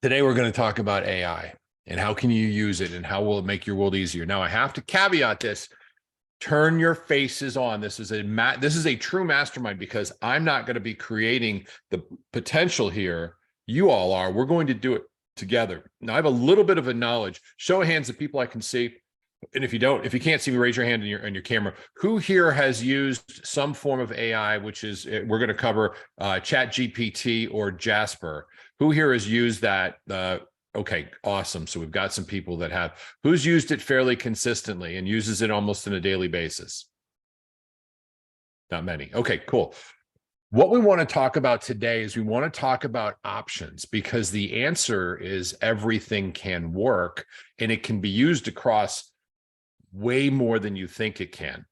Today, we're going to talk about AI and how can you use it and how will it make your world easier. Now, I have to caveat this. Turn your faces on. This is a true mastermind because I'm not going to be creating the potential here. You all are. We're going to do it together. Now, I have a little bit of a knowledge. Show of hands of people I can see. And if you can't see me, raise your hand on your camera. Who here has used some form of AI, which is, we're going to cover ChatGPT or Jasper? Who here has used that? Okay, awesome. So we've got some people that have. Who's used it fairly consistently and uses it almost on a daily basis? Not many. Okay, cool. What we want to talk about today is we want to talk about options, because the answer is everything can work and it can be used across way more than you think it can.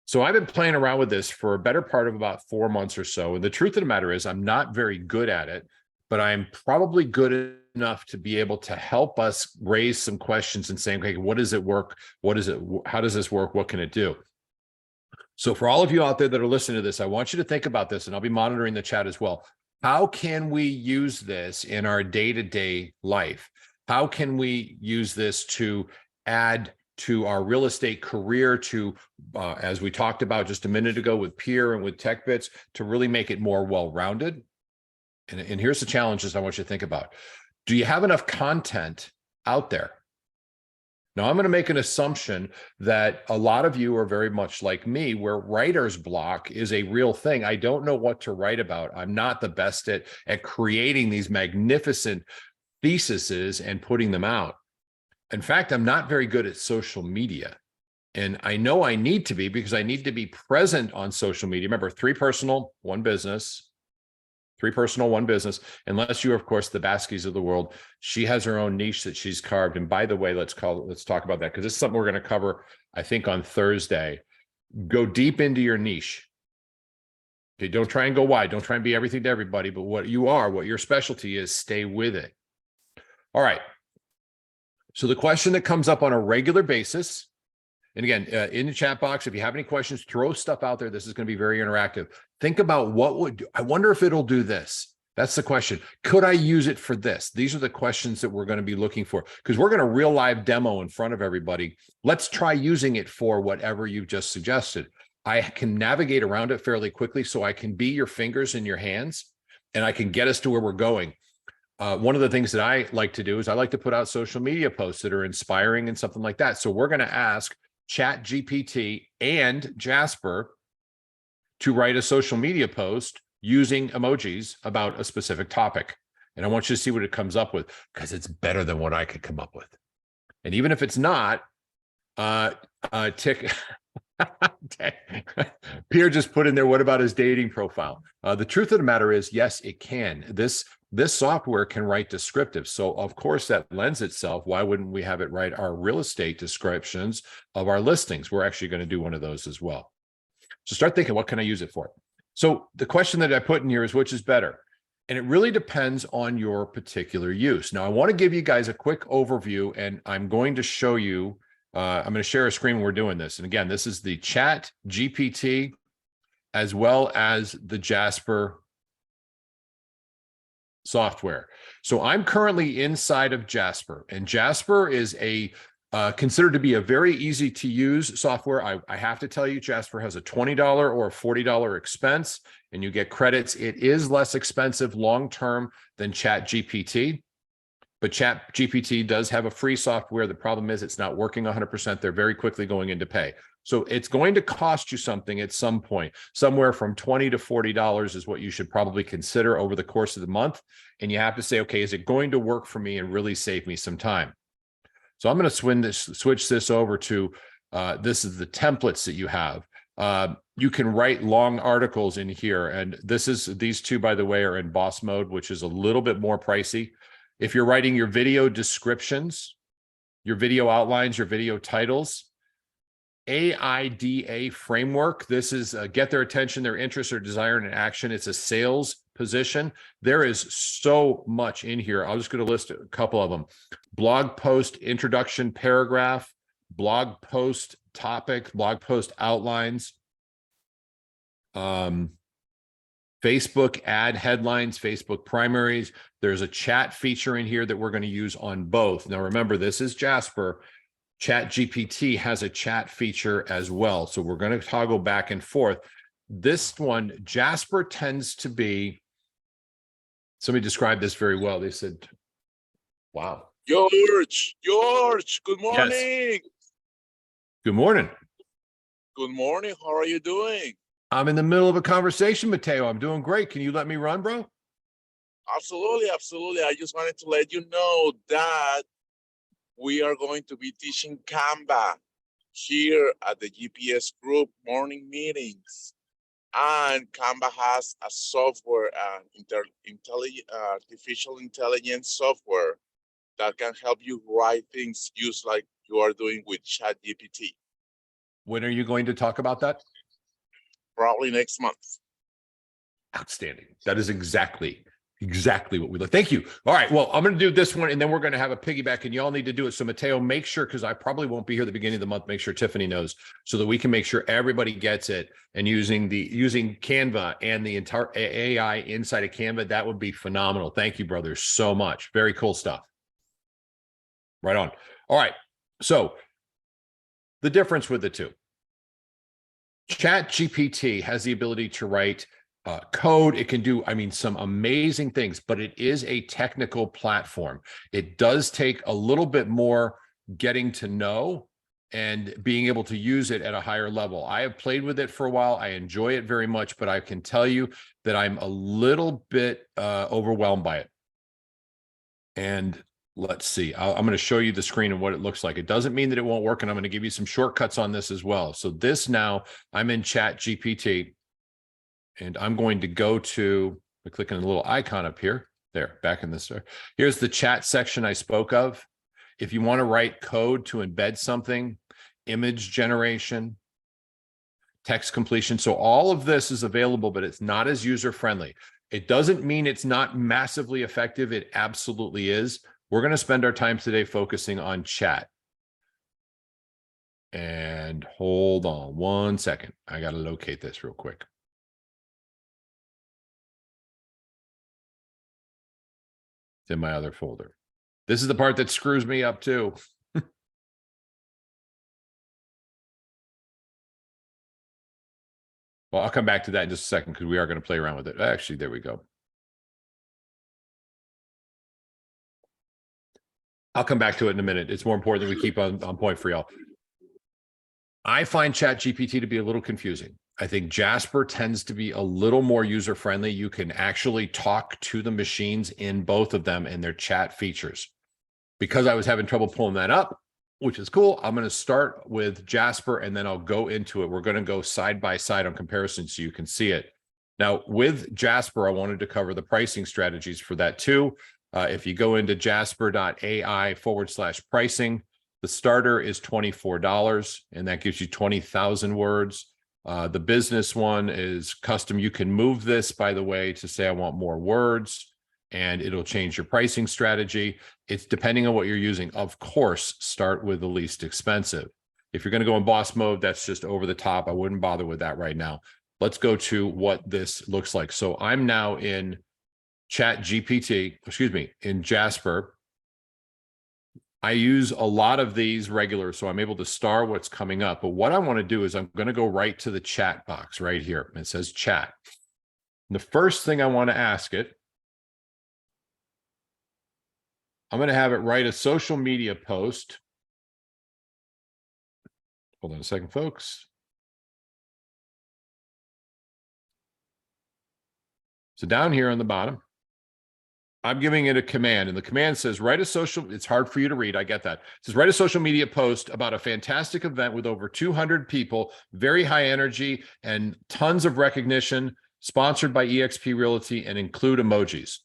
So I've been playing around with this for a better part of about 4 months or so. And the truth of the matter is I'm not very good at it, but I'm probably good enough to be able to help us raise some questions and saying, okay, what does it work? What is it? How does this work? What can it do? So for all of you out there that are listening to this, I want you to think about this, and I'll be monitoring the chat as well. How can we use this in our day-to-day life? How can we use this to add to our real estate career, to, as we talked about just a minute ago with Peer and with TechBits, to really make it more well-rounded? And here's the challenges I want you to think about. Do you have enough content out there? Now, I'm going to make an assumption that a lot of you are very much like me, where writer's block is a real thing. I don't know what to write about. I'm not the best at creating these magnificent theses and putting them out. In fact, I'm not very good at social media. And I know I need to be, because I need to be present on social media. Remember, 3 personal, 1 business. 3 personal, 1 business, unless you are, of course, the Baskies of the world. She has her own niche that she's carved. And by the way, let's talk about that, because this is something we're going to cover, I think, on Thursday. Go deep into your niche. Okay, don't try and go wide. Don't try and be everything to everybody, but what you are, what your specialty is, stay with it. All right. So the question that comes up on a regular basis, and again, in the chat box, if you have any questions, throw stuff out there. This is going to be very interactive. Think about I wonder if it'll do this. That's the question. Could I use it for this? These are the questions that we're going to be looking for, because we're going to real live demo in front of everybody. Let's try using it for whatever you've just suggested. I can navigate around it fairly quickly, so I can be your fingers and your hands, and I can get us to where we're going. One of the things that I like to do is I like to put out social media posts that are inspiring and something like that. So we're going to ask ChatGPT and Jasper to write a social media post using emojis about a specific topic. And I want you to see what it comes up with, because it's better than what I could come up with. And even if it's not, Pierre just put in there, what about his dating profile? The truth of the matter is, yes, it can. This software can write descriptive. So of course that lends itself. Why wouldn't we have it write our real estate descriptions of our listings? We're actually going to do one of those as well. So start thinking, what can I use it for? So the question that I put in here is, which is better? And it really depends on your particular use. Now, I want to give you guys a quick overview, and I'm going to show you, I'm going to share a screen when we're doing this. And again, this is the ChatGPT as well as the Jasper software. So I'm currently inside of Jasper, and Jasper is considered to be a very easy to use software. I have to tell you, Jasper has a $20 or a $40 expense, and you get credits. It is less expensive long-term than ChatGPT, but ChatGPT does have a free software. The problem is it's not working 100%. They're very quickly going into pay. So it's going to cost you something at some point. Somewhere from $20 to $40 is what you should probably consider over the course of the month. And you have to say, okay, is it going to work for me and really save me some time? So I'm going to switch this over to, this is the templates that you have. You can write long articles in here. And these two, by the way, are in boss mode, which is a little bit more pricey. If you're writing your video descriptions, your video outlines, your video titles, AIDA framework. This is get their attention, their interest, or desire in action. It's a sales position. There is so much in here. I'm just going to list a couple of them. Blog post introduction paragraph, blog post topic, blog post outlines, Facebook ad headlines, Facebook primaries. There's a chat feature in here that we're going to use on both. Now, remember, this is Jasper. ChatGPT has a chat feature as well. So we're going to toggle back and forth. This one, Jasper tends to be, somebody described this very well. They said, wow. George, good Yes. morning. Good morning. Good morning. How are you doing? I'm in the middle of a conversation, Mateo. I'm doing great. Can you let me run, bro? Absolutely, absolutely. I just wanted to let you know that we are going to be teaching Canva here at the GPS group morning meetings. And Canva has a software, artificial intelligence software that can help you write things just like you are doing with ChatGPT. When are you going to talk about that? Probably next month. Outstanding. That is exactly what we look. Thank you. All right. Well, I'm going to do this one and then we're going to have a piggyback and y'all need to do it. So Mateo, make sure, because I probably won't be here at the beginning of the month, make sure Tiffany knows so that we can make sure everybody gets it. And using Canva and the entire AI inside of Canva, that would be phenomenal. Thank you, brothers, so much. Very cool stuff. Right on. All right. So the difference with the two. ChatGPT has the ability to write code. It can do, some amazing things, but it is a technical platform. It does take a little bit more getting to know and being able to use it at a higher level. I have played with it for a while. I enjoy it very much, but I can tell you that I'm a little bit overwhelmed by it. And let's see, I'm going to show you the screen and what it looks like. It doesn't mean that it won't work, and I'm going to give you some shortcuts on this as well. So this now, I'm in ChatGPT, and I'm going to go to, I click on the little icon up here. There, back in this. Here's the chat section I spoke of. If you want to write code to embed something, image generation, text completion. So all of this is available, but it's not as user-friendly. It doesn't mean it's not massively effective. It absolutely is. We're going to spend our time today focusing on chat. And hold on 1 second. I got to locate this real quick. It's in my other folder. This is the part that screws me up too. Well, I'll come back to that in just a second because we are going to play around with it. Actually, there we go. I'll come back to it in a minute. It's more important that we keep on point for y'all. I find ChatGPT to be a little confusing. I think Jasper tends to be a little more user-friendly. You can actually talk to the machines in both of them and their chat features. Because I was having trouble pulling that up, which is cool, I'm going to start with Jasper and then I'll go into it. We're going to go side by side on comparison so you can see it. Now, with Jasper, I wanted to cover the pricing strategies for that too. If you go into jasper.ai/pricing, the starter is $24, and that gives you 20,000 words. The business one is custom. You can move this, by the way, to say, I want more words, and it'll change your pricing strategy. It's depending on what you're using. Of course, start with the least expensive. If you're going to go in boss mode, that's just over the top. I wouldn't bother with that right now. Let's go to what this looks like. So I'm now in in Jasper. I use a lot of these regular, so I'm able to star what's coming up. But what I want to do is I'm going to go right to the chat box right here. It says chat. And the first thing I want to ask it, I'm going to have it write a social media post. Hold on a second, folks. So down here on the bottom, I'm giving it a command, and the command says, write a social, it's hard for you to read, I get that. It says, write a social media post about a fantastic event with over 200 people, very high energy, and tons of recognition, sponsored by eXp Realty, and include emojis.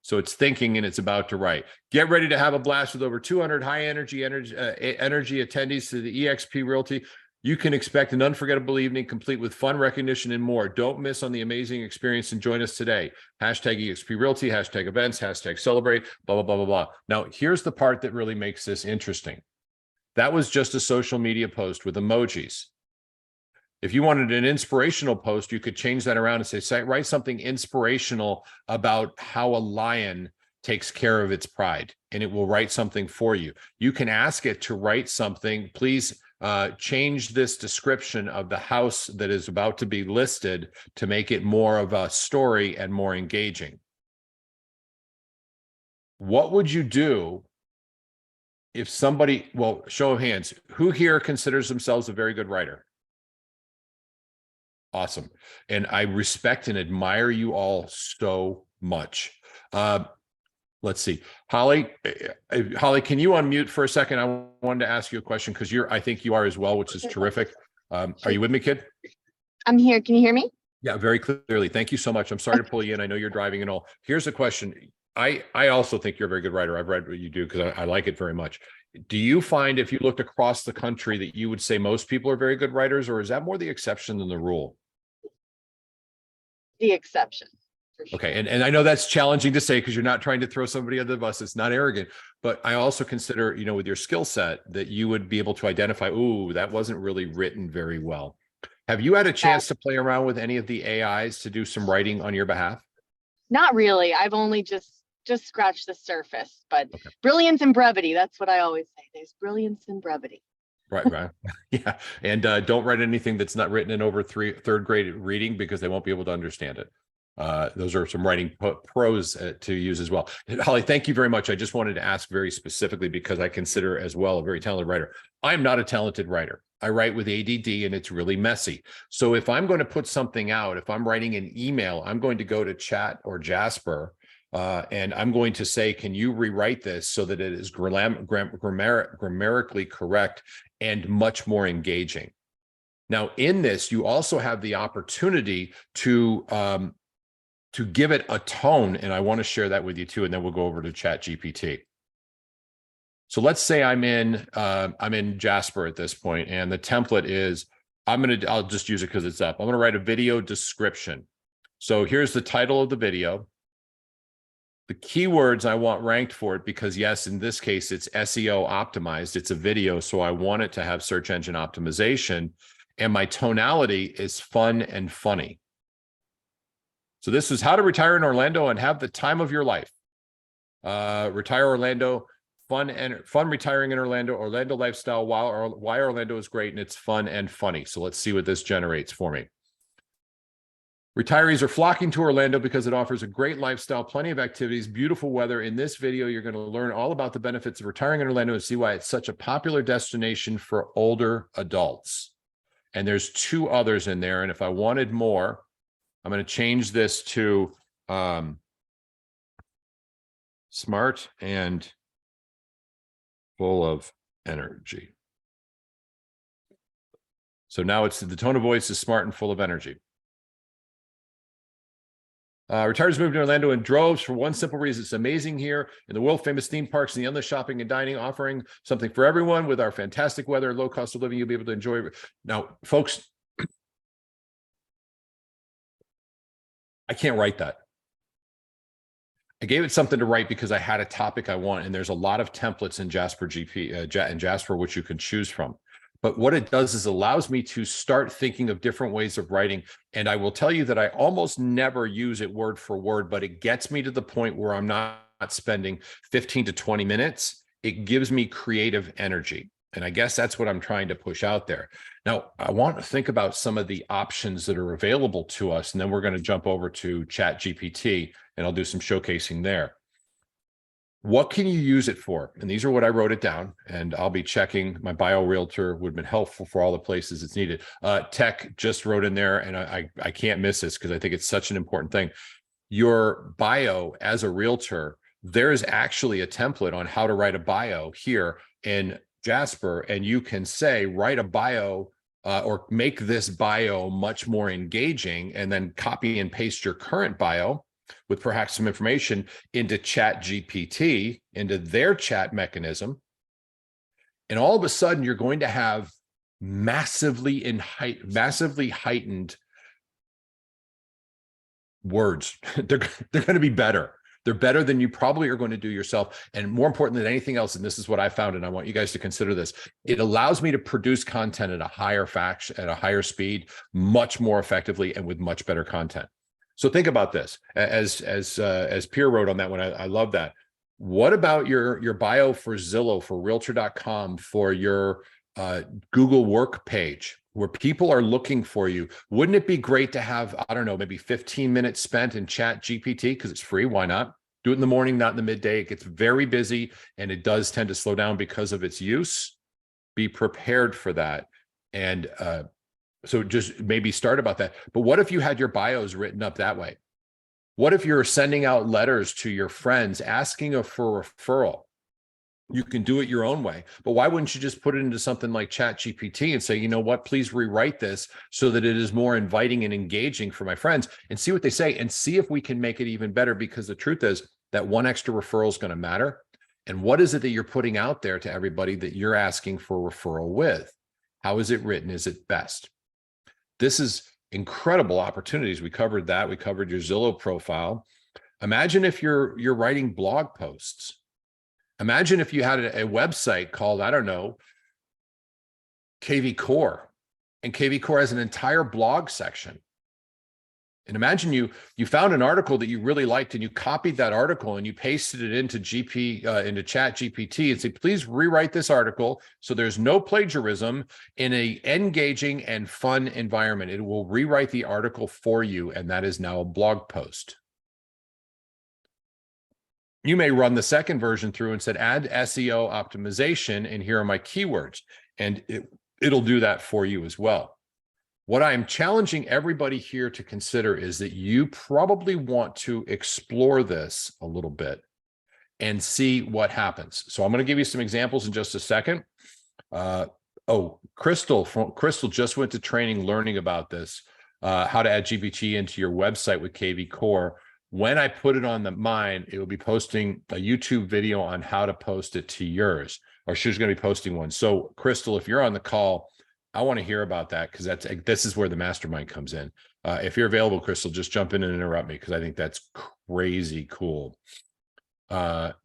So it's thinking and it's about to write. Get ready to have a blast with over 200 high energy attendees to the eXp Realty. You can expect an unforgettable evening complete with fun, recognition, and more. Don't miss on the amazing experience and join us today. Hashtag eXp Realty, hashtag events, hashtag celebrate, blah, blah, blah, blah, blah. Now, here's the part that really makes this interesting. That was just a social media post with emojis. If you wanted an inspirational post, you could change that around and say, write something inspirational about how a lion takes care of its pride, and it will write something for you. You can ask it to write something. Please change this description of the house that is about to be listed to make it more of a story and more engaging. What would you do if somebody, well, show of hands, who here considers themselves a very good writer? Awesome. And I respect and admire you all so much. Let's see. Holly, can you unmute for a second? I wanted to ask you a question because I think you are as well, which is terrific. Are you with me, kid? I'm here. Can you hear me? Yeah, very clearly. Thank you so much. I'm sorry to pull you in. I know you're driving and all. Here's a question. I also think you're a very good writer. I've read what you do because I like it very much. Do you find if you looked across the country that you would say most people are very good writers, or is that more the exception than the rule? The exception. Sure. Okay. And I know that's challenging to say because you're not trying to throw somebody under the bus. It's not arrogant, but I also consider, with your skill set that you would be able to identify, ooh, that wasn't really written very well. Have you had a chance to play around with any of the AIs to do some writing on your behalf? Not really. I've only just scratched the surface, but okay. Brilliance and brevity. That's what I always say. There's brilliance and brevity. Right. Yeah. And don't write anything that's not written in over third grade reading because they won't be able to understand it. Those are some writing pros to use as well. Holly, thank you very much. I just wanted to ask very specifically because I consider as well a very talented writer. I'm not a talented writer. I write with ADD and it's really messy. So if I'm going to put something out, if I'm writing an email, I'm going to go to Chat or Jasper and I'm going to say, can you rewrite this so that it is grammatically correct and much more engaging? Now, in this, you also have the opportunity to give it a tone, and I want to share that with you too, and then we'll go over to ChatGPT. So let's say I'm in Jasper at this point, and the template is I'll just use it because it's up. I'm going to write a video description. So here's the title of the video. The keywords I want ranked for it because yes, in this case, it's SEO optimized. It's a video, so I want it to have search engine optimization. And my tonality is fun and funny. So this is how to retire in Orlando and have the time of your life. Retire Orlando, fun retiring in Orlando lifestyle, why Orlando is great and it's fun and funny. So let's see what this generates for me. Retirees are flocking to Orlando because it offers a great lifestyle, plenty of activities, beautiful weather. In this video, you're going to learn all about the benefits of retiring in Orlando and see why it's such a popular destination for older adults. And there's two others in there. And if I wanted more, I'm going to change this to smart and full of energy. So now it's the tone of voice is smart and full of energy. Retirees moved to Orlando in droves for one simple reason. It's amazing here in the world famous theme parks and the endless shopping and dining, offering something for everyone with our fantastic weather, low cost of living. You'll be able to enjoy. Now, folks, I can't write that. I gave it something to write because I had a topic I want, and there's a lot of templates in Jasper Jasper which you can choose from. But what it does is allows me to start thinking of different ways of writing. And I will tell you that I almost never use it word for word, but it gets me to the point where I'm not spending 15 to 20 minutes. It gives me creative energy. And I guess that's what I'm trying to push out there. Now, I want to think about some of the options that are available to us, and then we're going to jump over to ChatGPT, and I'll do some showcasing there. What can you use it for? And these are what I wrote it down, and I'll be checking. My bio realtor would have been helpful for all the places it's needed. Tech just wrote in there, and I can't miss this because I think it's such an important thing. Your bio as a realtor, there's actually a template on how to write a bio here in Jasper, and you can say, write a bio or make this bio much more engaging, and then copy and paste your current bio with perhaps some information into ChatGPT, into their chat mechanism. And all of a sudden, you're going to have massively heightened words. They're going to be better. They're better than you probably are going to do yourself. And more important than anything else, and this is what I found, and I want you guys to consider this, it allows me to produce content at a higher speed, much more effectively, and with much better content. So think about this. As Pierre wrote on that one, I love that. What about your bio for Zillow, for Realtor.com, for your Google work page, where people are looking for you? Wouldn't it be great to have, I don't know, maybe 15 minutes spent in ChatGPT, because it's free? Why not? Do it in the morning, not in the midday. It gets very busy, and it does tend to slow down because of its use. Be prepared for that. And so just maybe start about that. But what if you had your bios written up that way? What if you're sending out letters to your friends asking for a referral? You can do it your own way, but why wouldn't you just put it into something like ChatGPT and say, you know what, please rewrite this so that it is more inviting and engaging for my friends, and see what they say, and see if we can make it even better. Because the truth is that one extra referral is going to matter. And what is it that you're putting out there to everybody that you're asking for a referral with? How is it written? Is it best? This is incredible opportunities. We covered that. We covered your Zillow profile. Imagine if you're writing blog posts. Imagine if you had a website called, I don't know, KV Core, and KV Core has an entire blog section. And imagine you found an article that you really liked, and you copied that article and you pasted it into ChatGPT and say, please rewrite this article so there's no plagiarism, in a engaging and fun environment. It will rewrite the article for you, and that is now a blog post. You may run the second version through and said, add SEO optimization, and here are my keywords, and it'll do that for you as well. What I'm challenging everybody here to consider is that you probably want to explore this a little bit and see what happens. So I'm going to give you some examples in just a second. Crystal just went to training learning about this, how to add GPT into your website with KV Core. When I put it on mine, it will be posting a YouTube video on how to post it to yours, or she's going to be posting one. So Crystal, if you're on the call, I want to hear about that, because this is where the mastermind comes in. If you're available, Crystal, just jump in and interrupt me, because I think that's crazy cool.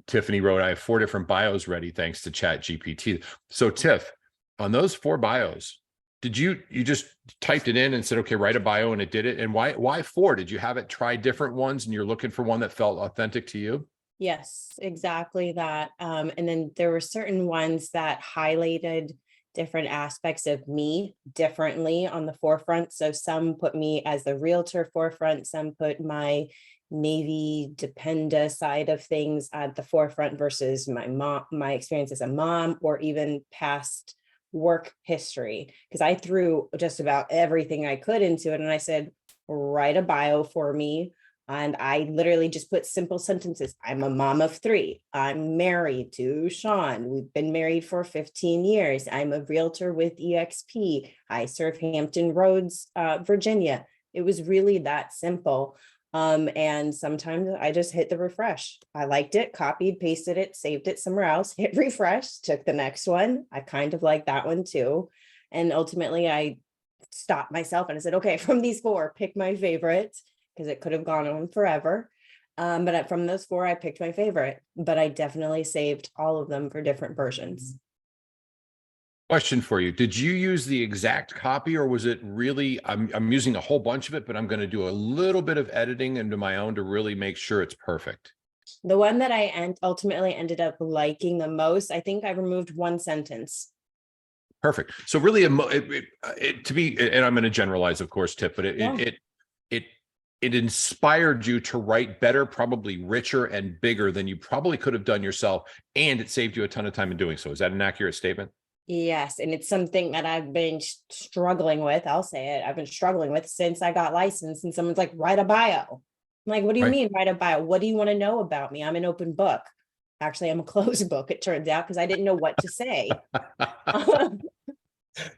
Tiffany wrote, I have 4 different bios ready thanks to ChatGPT. So Tiff, on those 4 bios, did you just typed it in and said, okay, write a bio, and it did it? And why 4? Did you have it try different ones and you're looking for one that felt authentic to you? Yes, exactly that. And then there were certain ones that highlighted different aspects of me differently on the forefront. So some put me as the realtor forefront, some put my Navy dependa side of things at the forefront versus my experience as a mom, or even past work history. Because I threw just about everything I could into it. And I said, write a bio for me. And I literally just put simple sentences. I'm a mom of 3. I'm married to Sean. We've been married for 15 years. I'm a realtor with EXP. I serve Hampton Roads, Virginia. It was really that simple. And sometimes I just hit the refresh. I liked it, copied, pasted it, saved it somewhere else, hit refresh, took the next one. I kind of like that one too. And ultimately I stopped myself and I said, okay, from these 4, pick my favorite, because it could have gone on forever. But from those 4, I picked my favorite, but I definitely saved all of them for different versions. Question for you. Did you use the exact copy, or was it really, I'm using a whole bunch of it, but I'm going to do a little bit of editing into my own to really make sure it's perfect? The one that I ultimately ended up liking the most, I think I removed 1 sentence. Perfect. So really, to be, and I'm going to generalize, of course, Tip, but it inspired you to write better, probably richer and bigger than you probably could have done yourself, and it saved you a ton of time in doing so. Is that an accurate statement? Yes, and it's something that I've been struggling with. I'll say it. I've been struggling with since I got licensed, and someone's like, write a bio. I'm like, what do you mean write a bio? What do you want to know about me? I'm an open book. Actually, I'm a closed book, it turns out, because I didn't know what to say.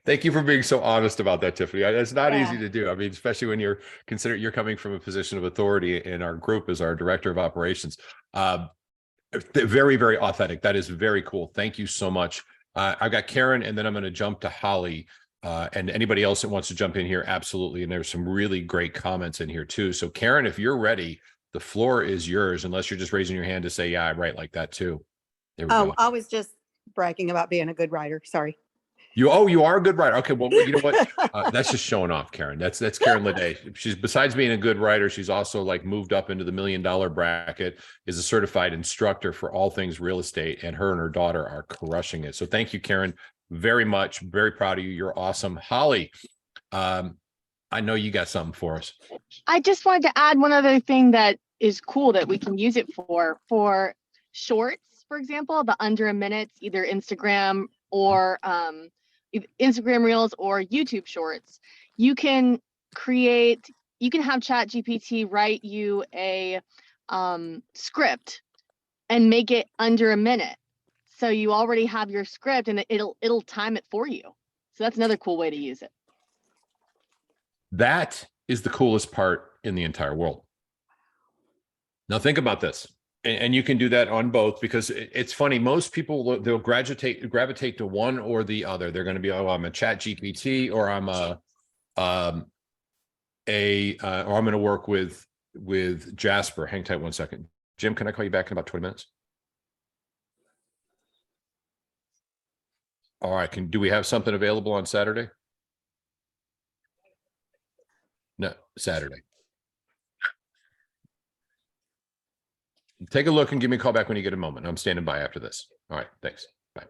Thank you for being so honest about that, Tiffany. It's not Yeah. easy to do. I mean, especially when you're coming from a position of authority in our group as our director of operations. Very, very authentic. That is very cool. Thank you so much. I've got Karen, and then I'm going to jump to Holly, and anybody else that wants to jump in here. Absolutely. And there's some really great comments in here too. So Karen, if you're ready, The floor is yours, unless you're just raising your hand to say, yeah, I write like that too. There we Oh, go. I was just bragging about being a good writer. Sorry. You are a good writer. Okay, well, you know what? That's just showing off, Karen. That's Karen Leday. She's, besides being a good writer, she's also like moved up into the $1 million bracket, is a certified instructor for all things real estate, and her daughter are crushing it. So thank you, Karen, very much. Very proud of you. You're awesome. Holly, I know you got something for us. I just wanted to add one other thing that is cool that we can use it for shorts, for example, the under a minute, either Instagram or Instagram Reels or YouTube Shorts. You can have ChatGPT write you a script and make it under a minute. So you already have your script and it'll time it for you. So that's another cool way to use it. That is the coolest part in the entire world. Now think about this. And you can do that on both, because it's funny. Most people, they'll gravitate to one or the other. They're going to be, oh, I'm a ChatGPT, or I'm or I'm going to work with Jasper. Hang tight 1 second. Jim, can I call you back in about 20 minutes? All right. Do we have something available on Saturday? No, Saturday. Take a look and give me a call back when you get a moment. I'm standing by after this. All right. Thanks. Bye.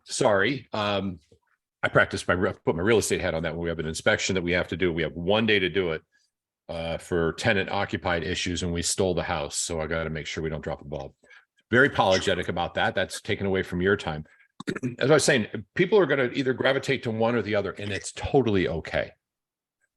Sorry. I put my real estate hat on that when we have an inspection that we have to do. We have 1 day to do it for tenant occupied issues, and we stole the house. So I got to make sure we don't drop the ball. Very apologetic about that. That's taken away from your time. As I was saying, people are going to either gravitate to one or the other, and it's totally okay.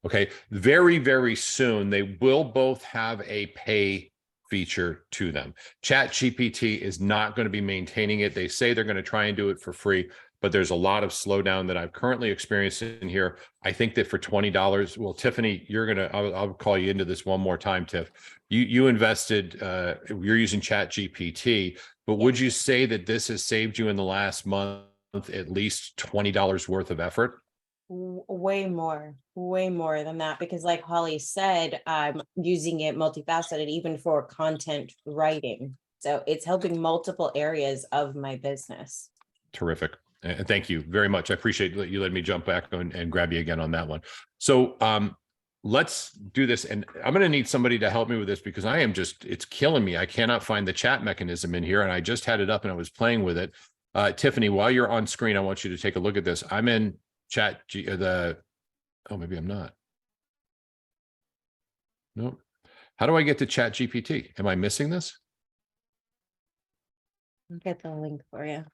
Okay. Very, very soon, they will both have a pay feature to them. ChatGPT is not going to be maintaining it. They say they're going to try and do it for free, but there's a lot of slowdown that I've currently experienced in here. I think that for $20, well, Tiffany, I'll call you into this one more time, Tiff. You invested, you're using ChatGPT, but would you say that this has saved you in the last month at least $20 worth of effort? Way more than that, because like Holly said, I'm using it multifaceted, even for content writing. So it's helping multiple areas of my business. Terrific. And thank you very much. I appreciate that you let me jump back and grab you again on that one. So let's do this. And I'm going to need somebody to help me with this, because it's killing me. I cannot find the chat mechanism in here, and I just had it up and I was playing with it. Tiffany, while you're on screen, I want you to take a look at this. I'm in maybe I'm not. Nope. How do I get to ChatGPT? Am I missing this? I'll get the link for you.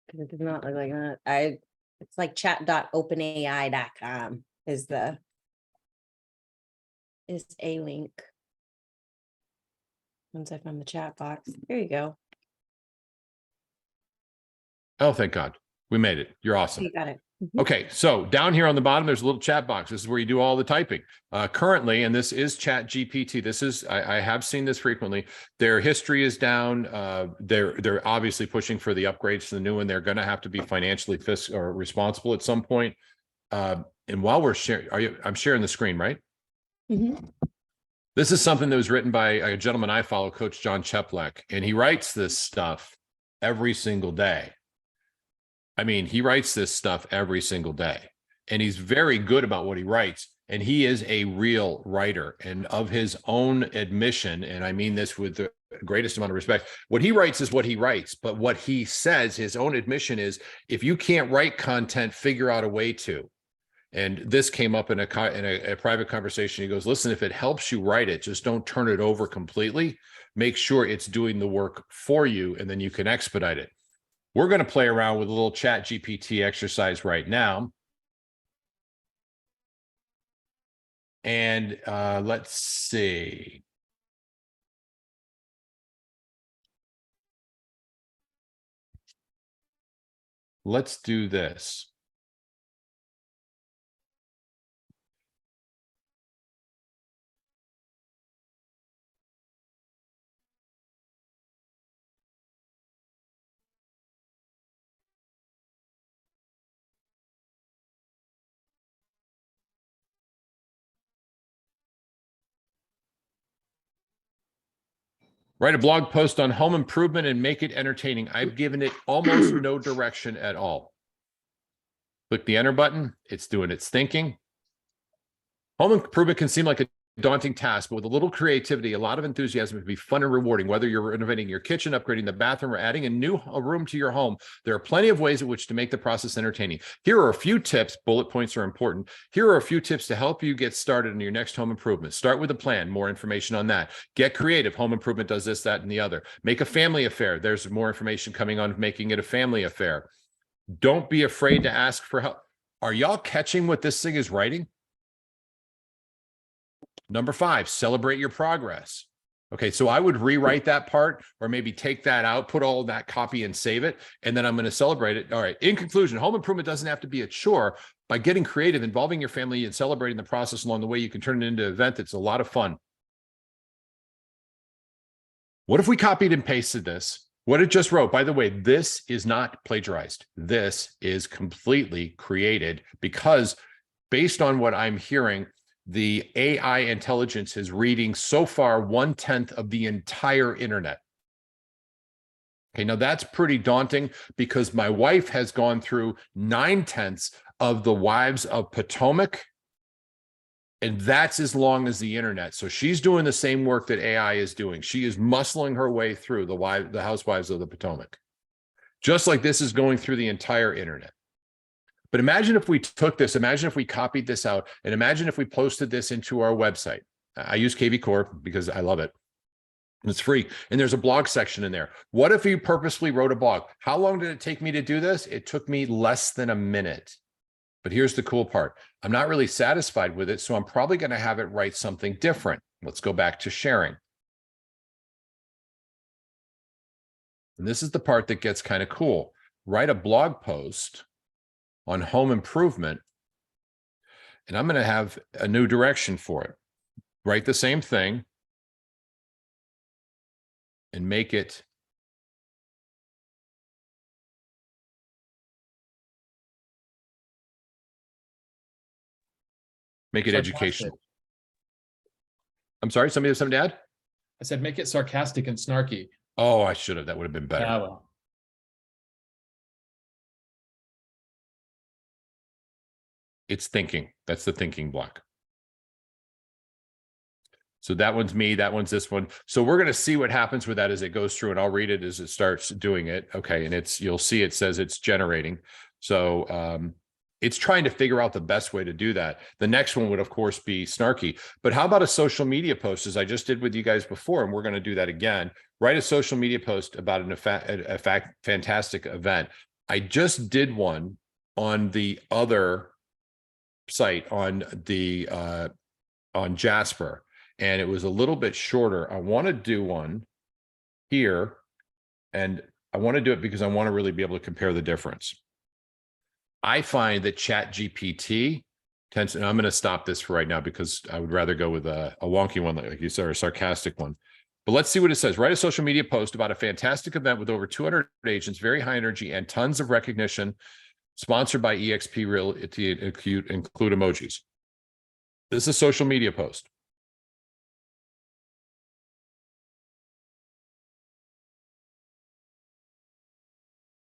Because it does not look like that. It's like chat.openai.com is a link. Once I found the chat box. Here you go. Oh, thank God. We made it. You're awesome. You got it. Okay, so down here on the bottom, there's a little chat box. This is where you do all the typing. Currently, and this is ChatGPT. This is, I have seen this frequently. Their history is down. They're obviously pushing for the upgrades to the new one. They're going to have to be financially responsible at some point. And while we're sharing, I'm sharing the screen, right? Mm-hmm. This is something that was written by a gentleman I follow, Coach John Cheplak, and he writes this stuff every single day. I mean, he writes this stuff every single day, and he's very good about what he writes. And he is a real writer, and of his own admission, and I mean this with the greatest amount of respect, what he writes is what he writes. But what he says, his own admission is, if you can't write content, figure out a way to. And this came up in a private conversation. He goes, listen, if it helps you write it, just don't turn it over completely. Make sure it's doing the work for you, and then you can expedite it. We're going to play around with a little ChatGPT exercise right now. And let's see. Let's do this. Write a blog post on home improvement and make it entertaining. I've given it almost no direction at all. Click the enter button. It's doing its thinking. Home improvement can seem like a daunting task, but with a little creativity, a lot of enthusiasm, it can be fun and rewarding. Whether you're renovating your kitchen, upgrading the bathroom, or adding a room to your home, there are plenty of ways in which to make the process entertaining. Here are a few tips. Bullet points are important. Here are a few tips to help you get started in your next home improvement. Start with a plan. More information on that. Get creative. Home improvement does this, that, and the other. Make a family affair. There's more information coming on making it a family affair. Don't be afraid to ask for help. Are y'all catching what this thing is writing? Number 5, celebrate your progress. Okay, so I would rewrite that part or maybe take that out, put all that copy and save it, and then I'm going to celebrate it. All right, in conclusion, home improvement doesn't have to be a chore. By getting creative, involving your family, and celebrating the process along the way, you can turn it into an event that's a lot of fun. What if we copied and pasted this? What it just wrote, by the way, this is not plagiarized. This is completely created because based on what I'm hearing, the AI intelligence is reading so far 1/10 of the entire internet. Okay, now that's pretty daunting because my wife has gone through 9/10 of the Wives of Potomac, and that's as long as the internet. So she's doing the same work that AI is doing. She is muscling her way through the Housewives of the Potomac, just like this is going through the entire internet. But imagine if we took this, imagine if we copied this out, and imagine if we posted this into our website. I use KV Core because I love it. And it's free. And there's a blog section in there. What if you purposely wrote a blog? How long did it take me to do this? It took me less than a minute. But here's the cool part. I'm not really satisfied with it, so I'm probably going to have it write something different. Let's go back to sharing. And this is the part that gets kind of cool. Write a blog post on home improvement, and I'm going to have a new direction for it. Write the same thing and make it educational. I'm sorry, somebody have something to add? I said, make it sarcastic and snarky. Oh, I should have. That would have been better. Yeah, well. It's thinking. That's the thinking block. So that one's me, that one's this one. So we're going to see what happens with that as it goes through, and I'll read it as it starts doing it. Okay, and you'll see it says it's generating. So it's trying to figure out the best way to do that. The next one would, of course, be snarky. But how about a social media post, as I just did with you guys before, and we're going to do that again. Write a social media post about a fantastic event. I just did one on the other site on Jasper, and it was a little bit shorter. I want to do one here, and I want to do it because I want to really be able to compare the difference. I find that ChatGPT tends, and I'm going to stop this for right now because I would rather go with a wonky one, like you said, or a sarcastic one. But let's see what it says. Write a social media post about a fantastic event with over 200 agents, very high energy, and tons of recognition. Sponsored by EXP Realty, include emojis. This is a social media post.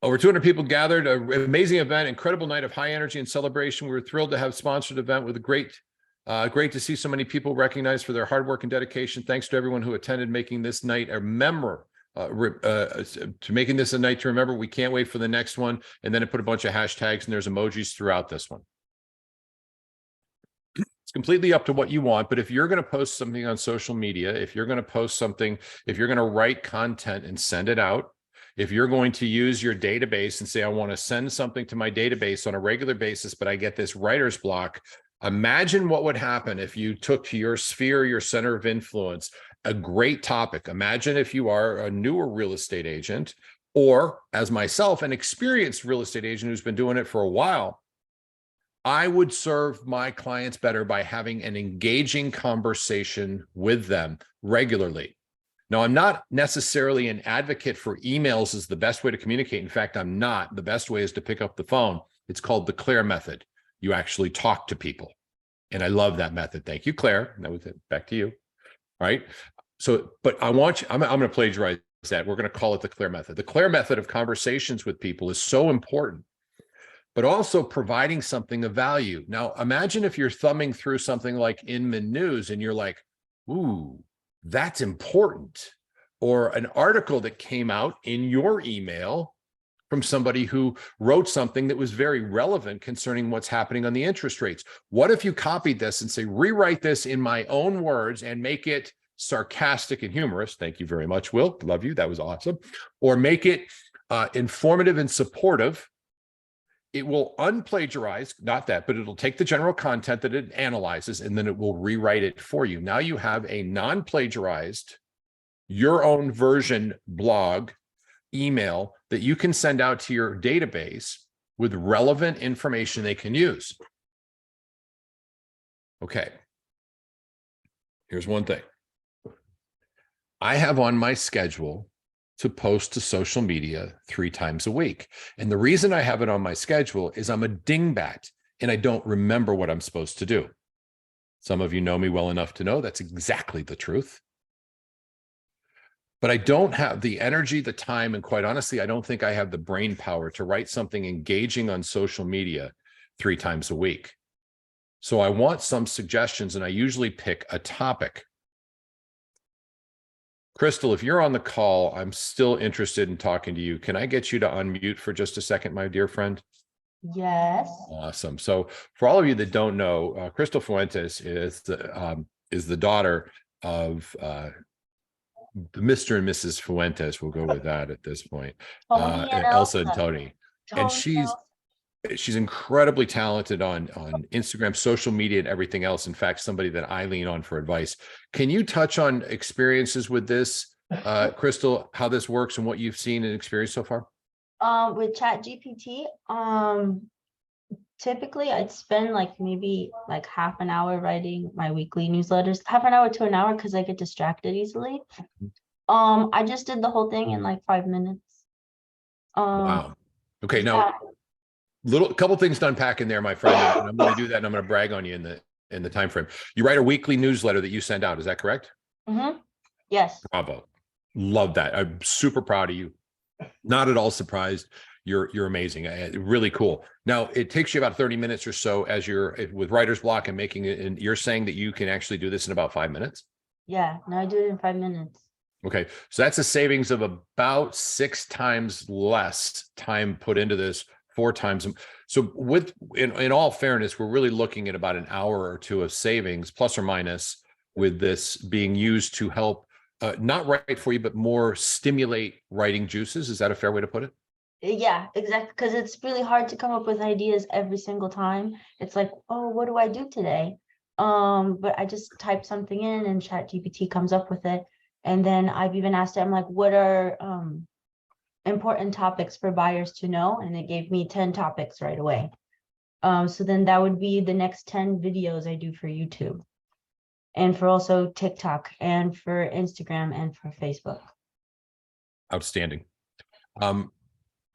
Over 200 people gathered, an amazing event, incredible night of high energy and celebration. We were thrilled to have sponsored event with a great to see so many people recognized for their hard work and dedication. Thanks to everyone who attended, making this night a to making this a night to remember. We can't wait for the next one. And then it put a bunch of hashtags, and there's emojis throughout this one. It's completely up to what you want, but if you're going to post something on social media, if you're going to post something, if you're going to write content and send it out, if you're going to use your database and say, I want to send something to my database on a regular basis, but I get this writer's block, imagine what would happen if you took to your sphere, your center of influence, a great topic. Imagine if you are a newer real estate agent, or as myself, an experienced real estate agent who's been doing it for a while. I would serve my clients better by having an engaging conversation with them regularly. Now, I'm not necessarily an advocate for emails as the best way to communicate. In fact, I'm not. The best way is to pick up the phone. It's called the Claire method. You actually talk to people. And I love that method. Thank you, Claire. That was it. Back to you. All right. So, but I want you, I'm going to plagiarize that. We're going to call it the Claire method. The Claire method of conversations with people is so important, but also providing something of value. Now, imagine if you're thumbing through something like Inman News and you're like, ooh, that's important. Or an article that came out in your email from somebody who wrote something that was very relevant concerning what's happening on the interest rates. What if you copied this and say, rewrite this in my own words and make it sarcastic and humorous? Thank you very much, Will. Love you. That was awesome. Or make it informative and supportive. It will unplagiarize, not that, but it'll take the general content that it analyzes and then it will rewrite it for you. Now you have a non-plagiarized, your own version blog email that you can send out to your database with relevant information they can use. Okay. Here's one thing. I have on my schedule to post to social media 3 times a week. And the reason I have it on my schedule is I'm a dingbat and I don't remember what I'm supposed to do. Some of you know me well enough to know that's exactly the truth. But I don't have the energy, the time, and quite honestly, I don't think I have the brain power to write something engaging on social media 3 times a week. So I want some suggestions, and I usually pick a topic. Crystal, if you're on the call, I'm still interested in talking to you. Can I get you to unmute for just a second, my dear friend? Yes. Awesome. So for all of you that don't know, Crystal Fuentes is the daughter of Mr. and Mrs. Fuentes. We'll go with that at this point. Tony and Elsa and Tony. And Tony she's incredibly talented on Instagram, social media, and everything else. In fact, somebody that I lean on for advice. Can you touch on experiences with this, Crystal, how this works and what you've seen and experienced so far? With ChatGPT, typically I'd spend maybe half an hour writing my weekly newsletters, half an hour to an hour because I get distracted easily. I just did the whole thing in 5 minutes. Wow. Okay, now couple things to unpack in there, my friend. And I'm going to do that, and I'm going to brag on you in the time frame. You write a weekly newsletter that you send out. Is that correct? Mm-hmm. Yes. Bravo. Love that. I'm super proud of you. Not at all surprised. You're amazing. Really cool. Now it takes you about 30 minutes or so as you're with writer's block and making it. And you're saying that you can actually do this in about 5 minutes? Yeah. No, I do it in 5 minutes. Okay. So that's a savings of about 6 times less time put into this, 4 times. So in all fairness, we're really looking at about an hour or 2 of savings, plus or minus, with this being used to help not write for you, but more stimulate writing juices. Is that a fair way to put it? Yeah, exactly. Because it's really hard to come up with ideas every single time. It's like, oh, what do I do today? But I just type something in and ChatGPT comes up with it. And then I've even asked it, I'm like, what are important topics for buyers to know? And it gave me 10 topics right away. So then that would be the next 10 videos I do for YouTube, and for also TikTok, and for Instagram, and for Facebook. Outstanding.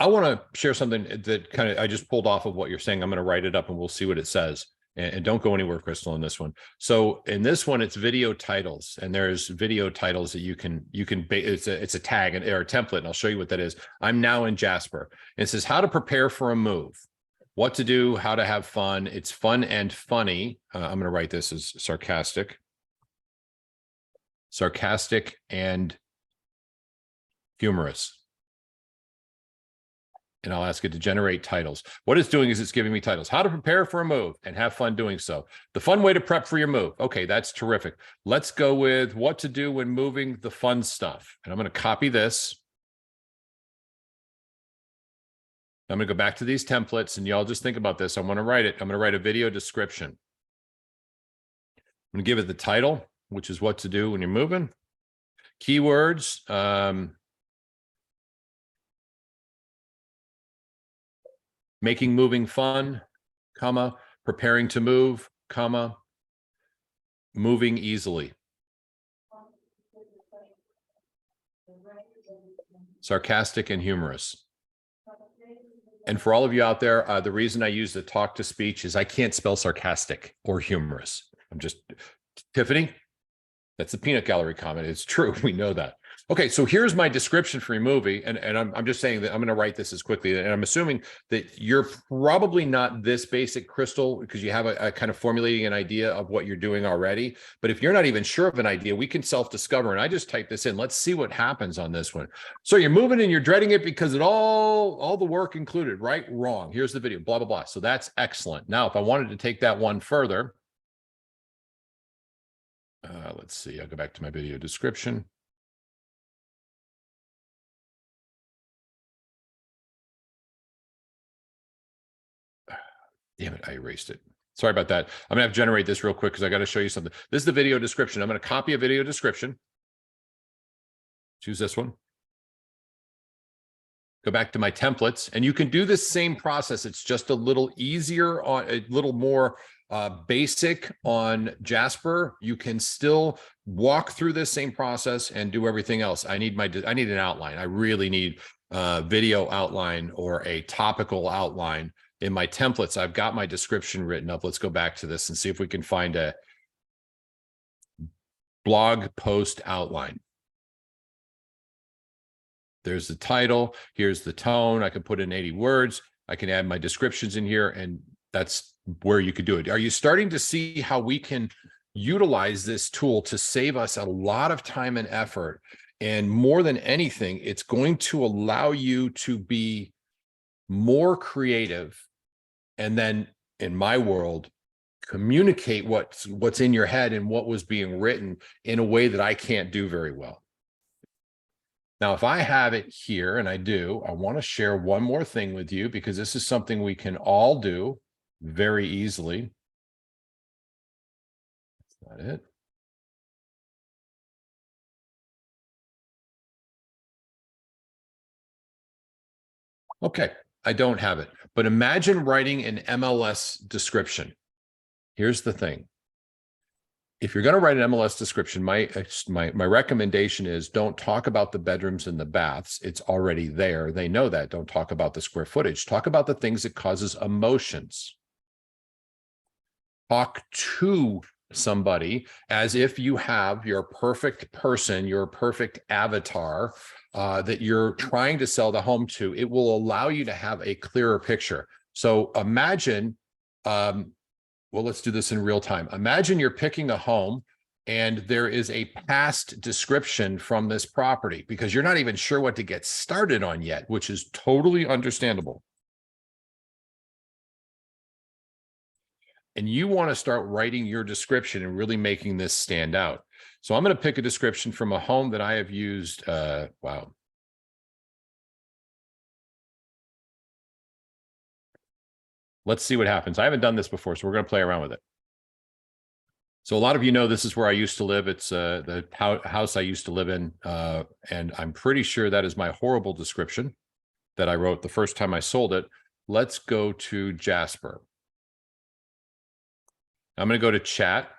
I want to share something that kind of I just pulled off of what you're saying. I'm going to write it up and we'll see what it says. And don't go anywhere, Crystal, in this one. So in this one, it's video titles, and there's video titles that you can it's a tag or a template, and I'll show you what that is. I'm now in Jasper. And it says how to prepare for a move, what to do, how to have fun. It's fun and funny. I'm going to write this as sarcastic and humorous. And I'll ask it to generate titles. What it's doing is it's giving me titles. How to prepare for a move and have fun doing so. The fun way to prep for your move. Okay, that's terrific. Let's go with what to do when moving, the fun stuff. And I'm going to copy this. I'm going to go back to these templates, and y'all just think about this. I want to write it. I'm going to write a video description. I'm going to give it the title, which is what to do when you're moving. Keywords. Making moving fun, comma, preparing to move, comma, moving easily. Sarcastic and humorous. And for all of you out there, the reason I use the talk to speech is I can't spell sarcastic or humorous. I'm just, Tiffany, That's the peanut gallery comment. It's true. We know that. Okay, so here's my description for your movie. And I'm just saying that I'm going to write this as quickly. And I'm assuming that you're probably not this basic, Crystal, because you have a kind of formulating an idea of what you're doing already. But if you're not even sure of an idea, we can self-discover. And I just type this in. Let's see what happens on this one. So you're moving and you're dreading it because it all the work included, right? Wrong. Here's the video, blah, blah, blah. So that's excellent. Now, if I wanted to take that one further, let's see. I'll go back to my video description. Damn it, I erased it. Sorry about that. I'm gonna have to generate this real quick because I got to show you something. This is the video description. I'm going to copy a video description. Choose this one. Go back to my templates, and you can do this same process. It's just a little easier, on a little more basic on Jasper. You can still walk through this same process and do everything else. I need an outline. I really need a video outline or a topical outline. In my templates, I've got my description written up. Let's go back to this and see if we can find a blog post outline. There's the title. Here's the tone. I can put in 80 words. I can add my descriptions in here, and that's where you could do it. Are you starting to see how we can utilize this tool to save us a lot of time and effort? And more than anything, it's going to allow you to be more creative. And then in my world, communicate what's in your head and what was being written in a way that I can't do very well. Now, if I have it here, and I do, I want to share one more thing with you because this is something we can all do very easily. That's not it. Okay, I don't have it, but imagine writing an MLS description. Here's the thing. If you're going to write an MLS description, my recommendation is don't talk about the bedrooms and the baths. It's already there. They know that. Don't talk about the square footage. Talk about the things that causes emotions. Talk to somebody as if you have your perfect person, your perfect avatar that you're trying to sell the home to. It will allow you to have a clearer picture. So imagine, well, let's do this in real time. Imagine you're picking a home and there is a past description from this property because you're not even sure what to get started on yet, which is totally understandable. And you want to start writing your description and really making this stand out. So I'm going to pick a description from a home that I have used. Wow. Let's see what happens. I haven't done this before, so we're going to play around with it. So a lot of you know this is where I used to live. It's the house I used to live in. And I'm pretty sure that is my horrible description that I wrote the first time I sold it. Let's go to Jasper. I'm going to go to chat.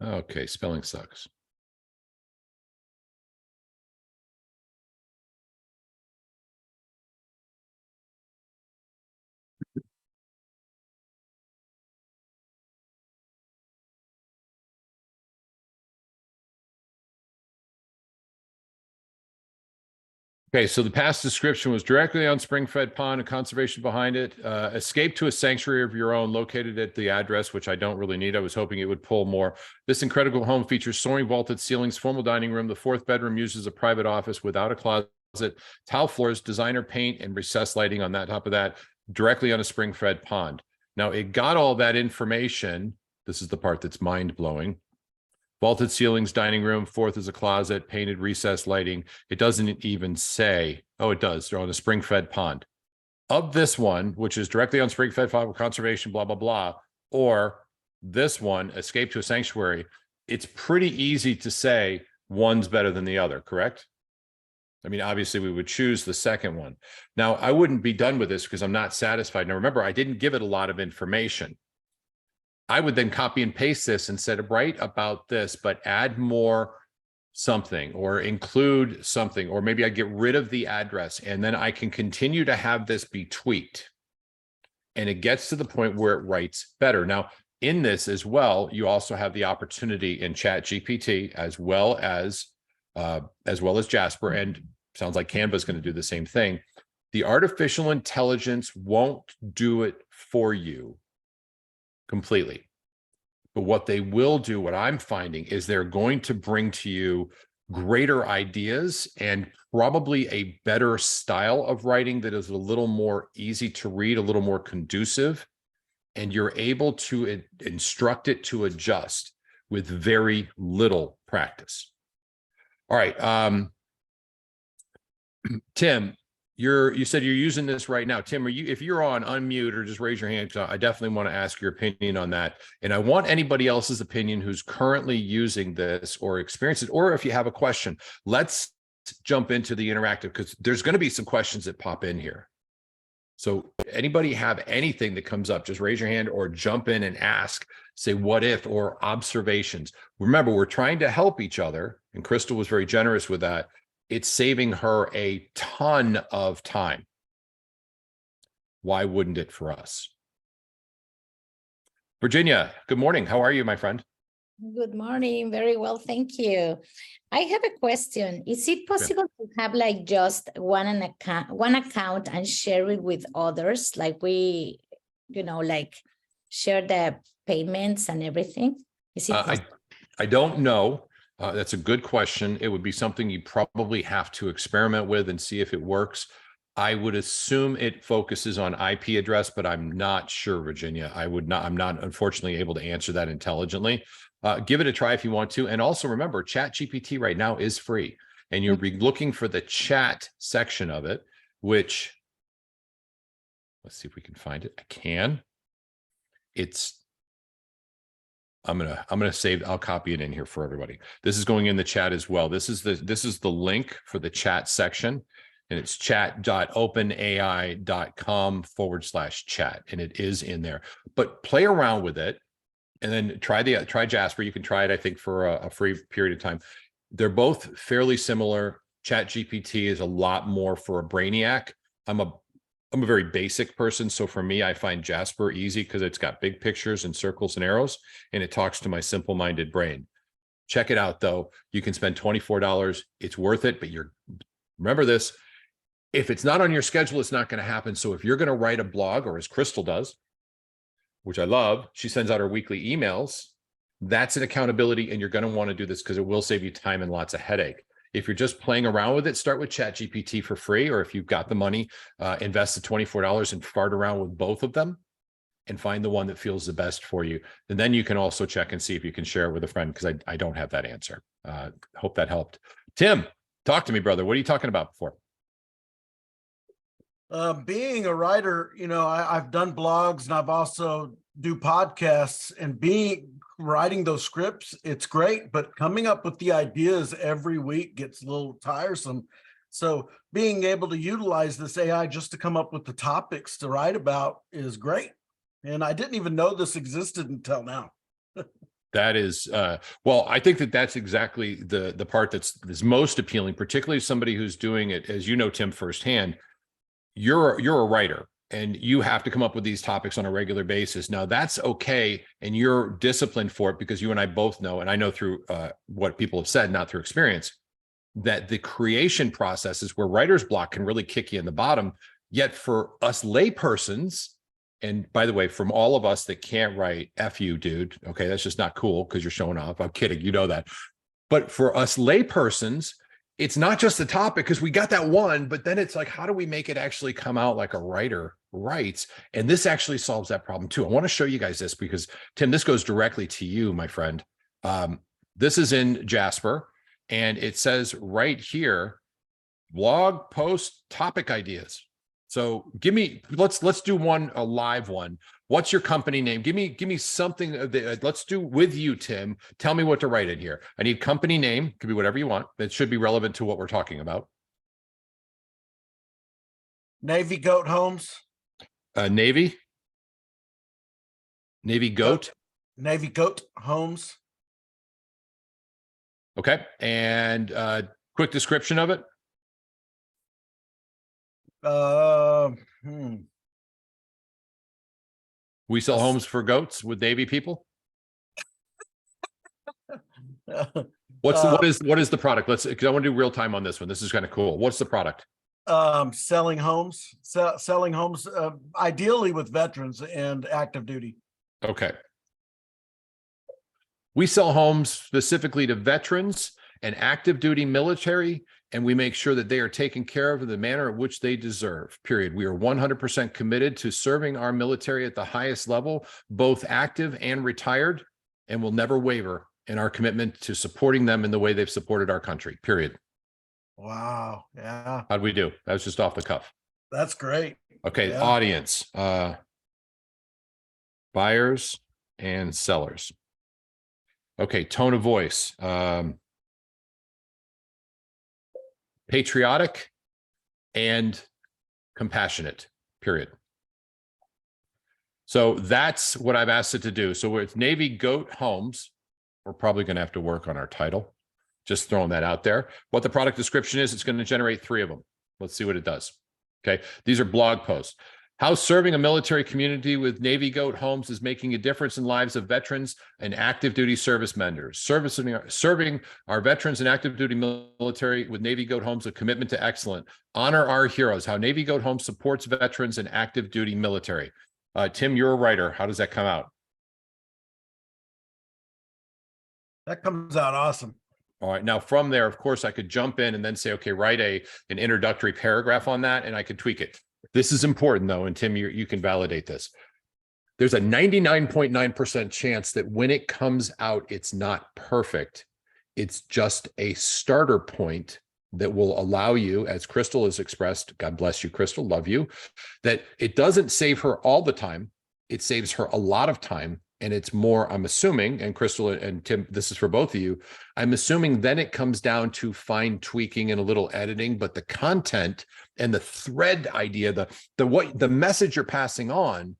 Okay, spelling sucks. Okay, so the past description was directly on spring-fed pond and conservation behind it. Escape to a sanctuary of your own located at the address, which I don't really need. I was hoping it would pull more. This incredible home features soaring vaulted ceilings, formal dining room. The fourth bedroom uses a private office without a closet, tile floors, designer paint, and recessed lighting on that top of that, directly on a spring-fed pond. Now, it got all that information. This is the part that's mind-blowing. Vaulted ceilings, dining room, fourth is a closet, painted recessed lighting. It doesn't even say, oh, it does. They're on a spring-fed pond. of this one, which is directly on spring-fed fiber conservation, blah, blah, blah, or this one, Escape to a Sanctuary, it's pretty easy to say one's better than the other, correct? I mean, obviously we would choose the second one. Now, I wouldn't be done with this because I'm not satisfied. Now, remember, I didn't give it a lot of information. I would then copy and paste this and said, write about this, but add more something or include something, or maybe I get rid of the address and then I can continue to have this be tweaked. And it gets to the point where it writes better. Now, in this as well, you also have the opportunity in ChatGPT as well as Jasper, and sounds like Canva is going to do the same thing. The artificial intelligence won't do it for you completely. But what they will do, what I'm finding, is they're going to bring to you greater ideas and probably a better style of writing that is a little more easy to read, a little more conducive, and you're able to instruct it to adjust with very little practice. All right, Tim, you said you're using this right now. Tim, if you're on, unmute or just raise your hand. I definitely want to ask your opinion on that. And I want anybody else's opinion who's currently using this or experienced it, or if you have a question, let's jump into the interactive, because there's going to be some questions that pop in here. So anybody have anything that comes up, just raise your hand or jump in and ask, say what if, or observations. Remember, we're trying to help each other, and Crystal was very generous with that. It's saving her a ton of time. Why wouldn't it for us? Virginia, good morning. How are you, my friend? Good morning. Very well, thank you. I have a question. Is it possible to have like just one account and share it with others? Like we, like share the payments and everything? Is it I don't know. That's a good question. It would be something you probably have to experiment with and see if it works. I would assume it focuses on IP address, but I'm not sure, Virginia. I'm not unfortunately able to answer that intelligently. Give it a try if you want to. And also remember, ChatGPT right now is free, and you'll be looking for the chat section of it, which, let's see if we can find it. I can. I'm gonna save. I'll copy it in here for everybody. This is going in the chat as well. This is the link for the chat section, and it's chat.openai.com/chat, and it is in there. But play around with it, and then try Jasper. You can try it, I think, for a free period of time. They're both fairly similar. ChatGPT is a lot more for a brainiac. I'm a very basic person. So for me, I find Jasper easy because it's got big pictures and circles and arrows, and it talks to my simple-minded brain. Check it out, though. You can spend $24. It's worth it, but remember this. If it's not on your schedule, it's not going to happen. So if you're going to write a blog, or as Crystal does, which I love, she sends out her weekly emails, that's an accountability, and you're going to want to do this because it will save you time and lots of headache. If you're just playing around with it, start with ChatGPT for free, or if you've got the money, invest the $24 and fart around with both of them and find the one that feels the best for you. And then you can also check and see if you can share it with a friend, because I don't have that answer. Hope that helped. Tim, talk to me, brother. What are you talking about before? Being a writer, I've done blogs, and I've also do podcasts, and writing those scripts, it's great, but coming up with the ideas every week gets a little tiresome. So being able to utilize this AI just to come up with the topics to write about is great. And I didn't even know this existed until now. That is, well, I think that's exactly the part that's most appealing, particularly somebody who's doing it, as you know, Tim, firsthand. You're a writer, and you have to come up with these topics on a regular basis. Now that's okay, and you're disciplined for it, because you and I both know, and I know through what people have said, not through experience, that the creation process is where writer's block can really kick you in the bottom. Yet for us laypersons, and by the way, from all of us that can't write, F you, dude. Okay, that's just not cool because you're showing off. I'm kidding, you know that. But for us laypersons, it's not just the topic, because we got that one, but then it's like, how do we make it actually come out like a writer writes? And this actually solves that problem too. I want to show you guys this because, Tim, this goes directly to you, my friend. This is in Jasper, and it says right here, blog post topic ideas. So let's do a live one. What's your company name? Give me something that, let's do with you, Tim. Tell me what to write in here. I need company name, could be whatever you want. That should be relevant to what we're talking about. Navy Goat Homes. Navy Goat. Navy Goat Homes. Okay. And quick description of it. We sell homes for goats with Navy people. What is the product? Because I want to do real time on this one. This is kind of cool. What's the product? Selling homes, selling homes, ideally with veterans and active duty. Okay. We sell homes specifically to veterans and active duty military, and we make sure that they are taken care of in the manner in which they deserve, period. We are 100% committed to serving our military at the highest level, both active and retired, and will never waver in our commitment to supporting them in the way they've supported our country, period. Wow. Yeah. How'd we do? That was just off the cuff. That's great. Okay. Yeah. Audience, buyers and sellers. Okay. Tone of voice, patriotic and compassionate, period. So that's what I've asked it to do. So with Navy Goat Homes, we're probably going to have to work on our title. Just throwing that out there. What the product description is, it's going to generate 3 of them. Let's see what it does. Okay. These are blog posts. How serving a military community with Navy Goat Homes is making a difference in lives of veterans and active duty service members. Serving our veterans and active duty military with Navy Goat Homes, a commitment to excellence. Honor our heroes. How Navy Goat Homes supports veterans and active duty military. Tim, you're a writer. How does that come out? That comes out awesome. All right. Now from there, of course, I could jump in and then say, okay, write an introductory paragraph on that, and I could tweak it. This is important though. And Tim, you can validate this. There's a 99.9% chance that when it comes out, it's not perfect. It's just a starter point that will allow you, as Crystal has expressed, God bless you, Crystal, love you, that it doesn't save her all the time. It saves her a lot of time. And it's more, I'm assuming, and Crystal and Tim, this is for both of you, I'm assuming then it comes down to fine tweaking and a little editing, but the content and the thread idea, the message you're passing on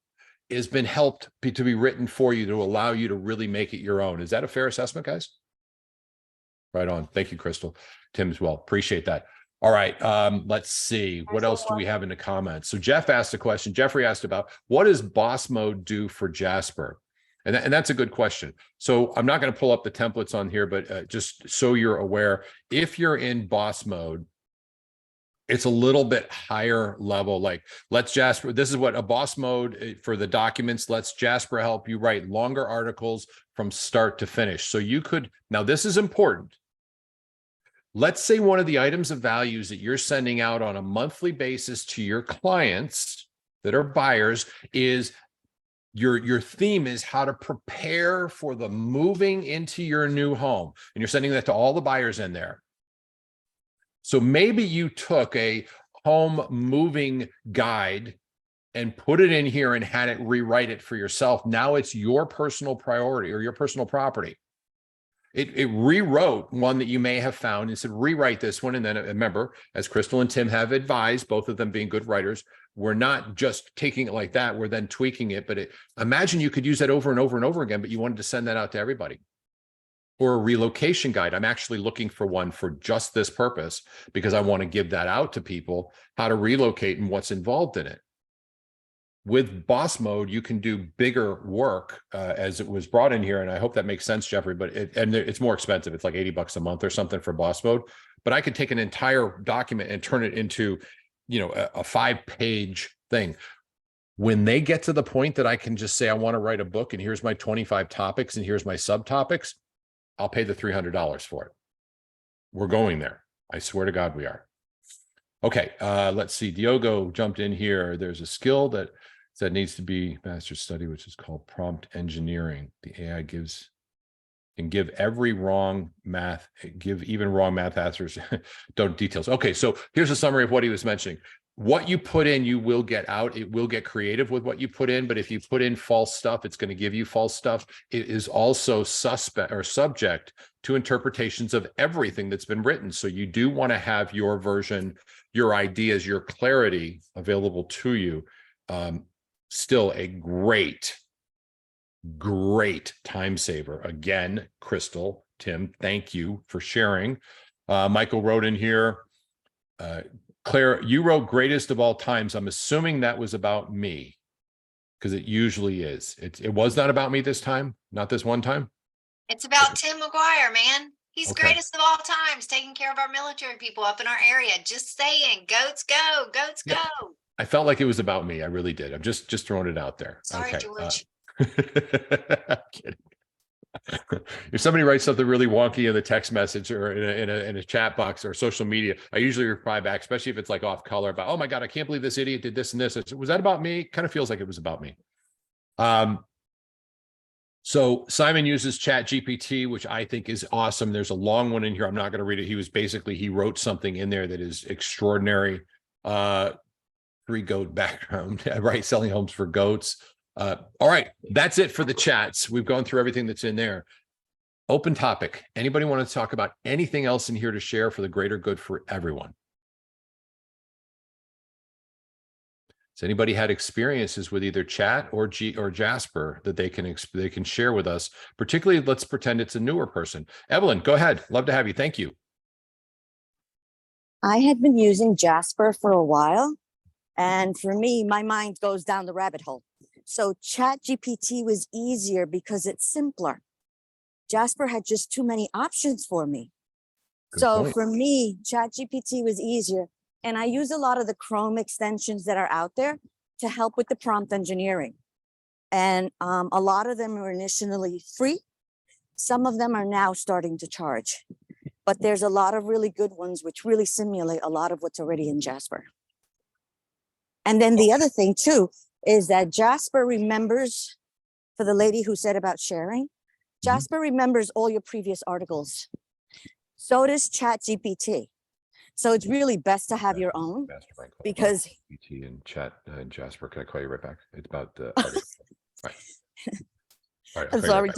has been helped to be written for you to allow you to really make it your own. Is that a fair assessment, guys? Right on. Thank you, Crystal. Tim as well. Appreciate that. All right. Let's see. What else do we have in the comments? So Jeff asked a question. Jeffrey asked about, what does boss mode do for Jasper? And that's a good question. So I'm not going to pull up the templates on here, but just so you're aware, if you're in boss mode, it's a little bit higher level. Like, let's Jasper, this is what a boss mode for the documents, lets Jasper help you write longer articles from start to finish. So you could, now this is important. Let's say one of the items of values that you're sending out on a monthly basis to your clients that are buyers is your theme is how to prepare for the moving into your new home. And you're sending that to all the buyers in there. So maybe you took a home moving guide and put it in here and had it rewrite it for yourself. Now it's your personal priority or your personal property. It rewrote one that you may have found and said, rewrite this one. And then remember, as Crystal and Tim have advised, both of them being good writers, we're not just taking it like that. We're then tweaking it. But imagine you could use that over and over and over again, but you wanted to send that out to everybody. Or a relocation guide. I'm actually looking for one for just this purpose because I want to give that out to people, how to relocate and what's involved in it. With boss mode, you can do bigger work as it was brought in here. And I hope that makes sense, Jeffrey, but it's more expensive. It's like $80 a month or something for boss mode, but I could take an entire document and turn it into, a 5-page thing. When they get to the point that I can just say, I want to write a book and here's my 25 topics and here's my subtopics, I'll pay the $300 for it. We're going there. I swear to God we are. Okay, let's see. Diogo jumped in here. There's a skill that needs to be master's study, which is called prompt engineering. The AI can give even wrong math answers. Don't details. Okay, so here's a summary of what he was mentioning. what you put in, you will get out. It will get creative with what you put in, but if you put in false stuff, it's going to give you false stuff. It is also suspect or subject to interpretations of everything that's been written. So you do want to have your version, your ideas, your clarity available to you. Still a great time saver. Again, Crystal, Tim, thank you for sharing. Michael wrote in here, Claire, you wrote greatest of all times. I'm assuming that was about me, because it usually is. It was not about me this time, not this one time. It's about Tim McGuire, man. He's Okay. greatest of all times, taking care of our military people up in our area. Just saying, goats go, goats Yeah. go. I felt like it was about me. I really did. I'm just throwing it out there. Sorry, Okay. George. I'm kidding. If somebody writes something really wonky in the text message or in a chat box or social media, I usually reply back, especially if it's like off color about, oh my God, I can't believe this idiot did this and this. Said, was that about me? Kind of feels like it was about me. So Simon uses ChatGPT, which I think is awesome. There's a long one in here. I'm not going to read it. He wrote something in there that is extraordinary. 3-goat background, right? Selling homes for goats. All right, that's it for the chats. We've gone through everything that's in there. Open topic. Anybody want to talk about anything else in here to share for the greater good for everyone? Has anybody had experiences with either chat or Jasper that they can share with us? Particularly, let's pretend it's a newer person. Evelyn, go ahead. Love to have you. Thank you. I had been using Jasper for a while, and for me, my mind goes down the rabbit hole. So ChatGPT was easier because it's simpler. Jasper had just too many options for me. Good so point. For me, ChatGPT was easier. And I use a lot of the Chrome extensions that are out there to help with the prompt engineering. And a lot of them were initially free. Some of them are now starting to charge. But there's a lot of really good ones which really simulate a lot of what's already in Jasper. And then the other thing too is that Jasper remembers, for the lady who said about sharing, Jasper remembers all your previous articles. So does ChatGPT. So it's really best to have your own because GPT and chat and Jasper. Can I call you right back? It's about the article. Right. All right, I'm sorry.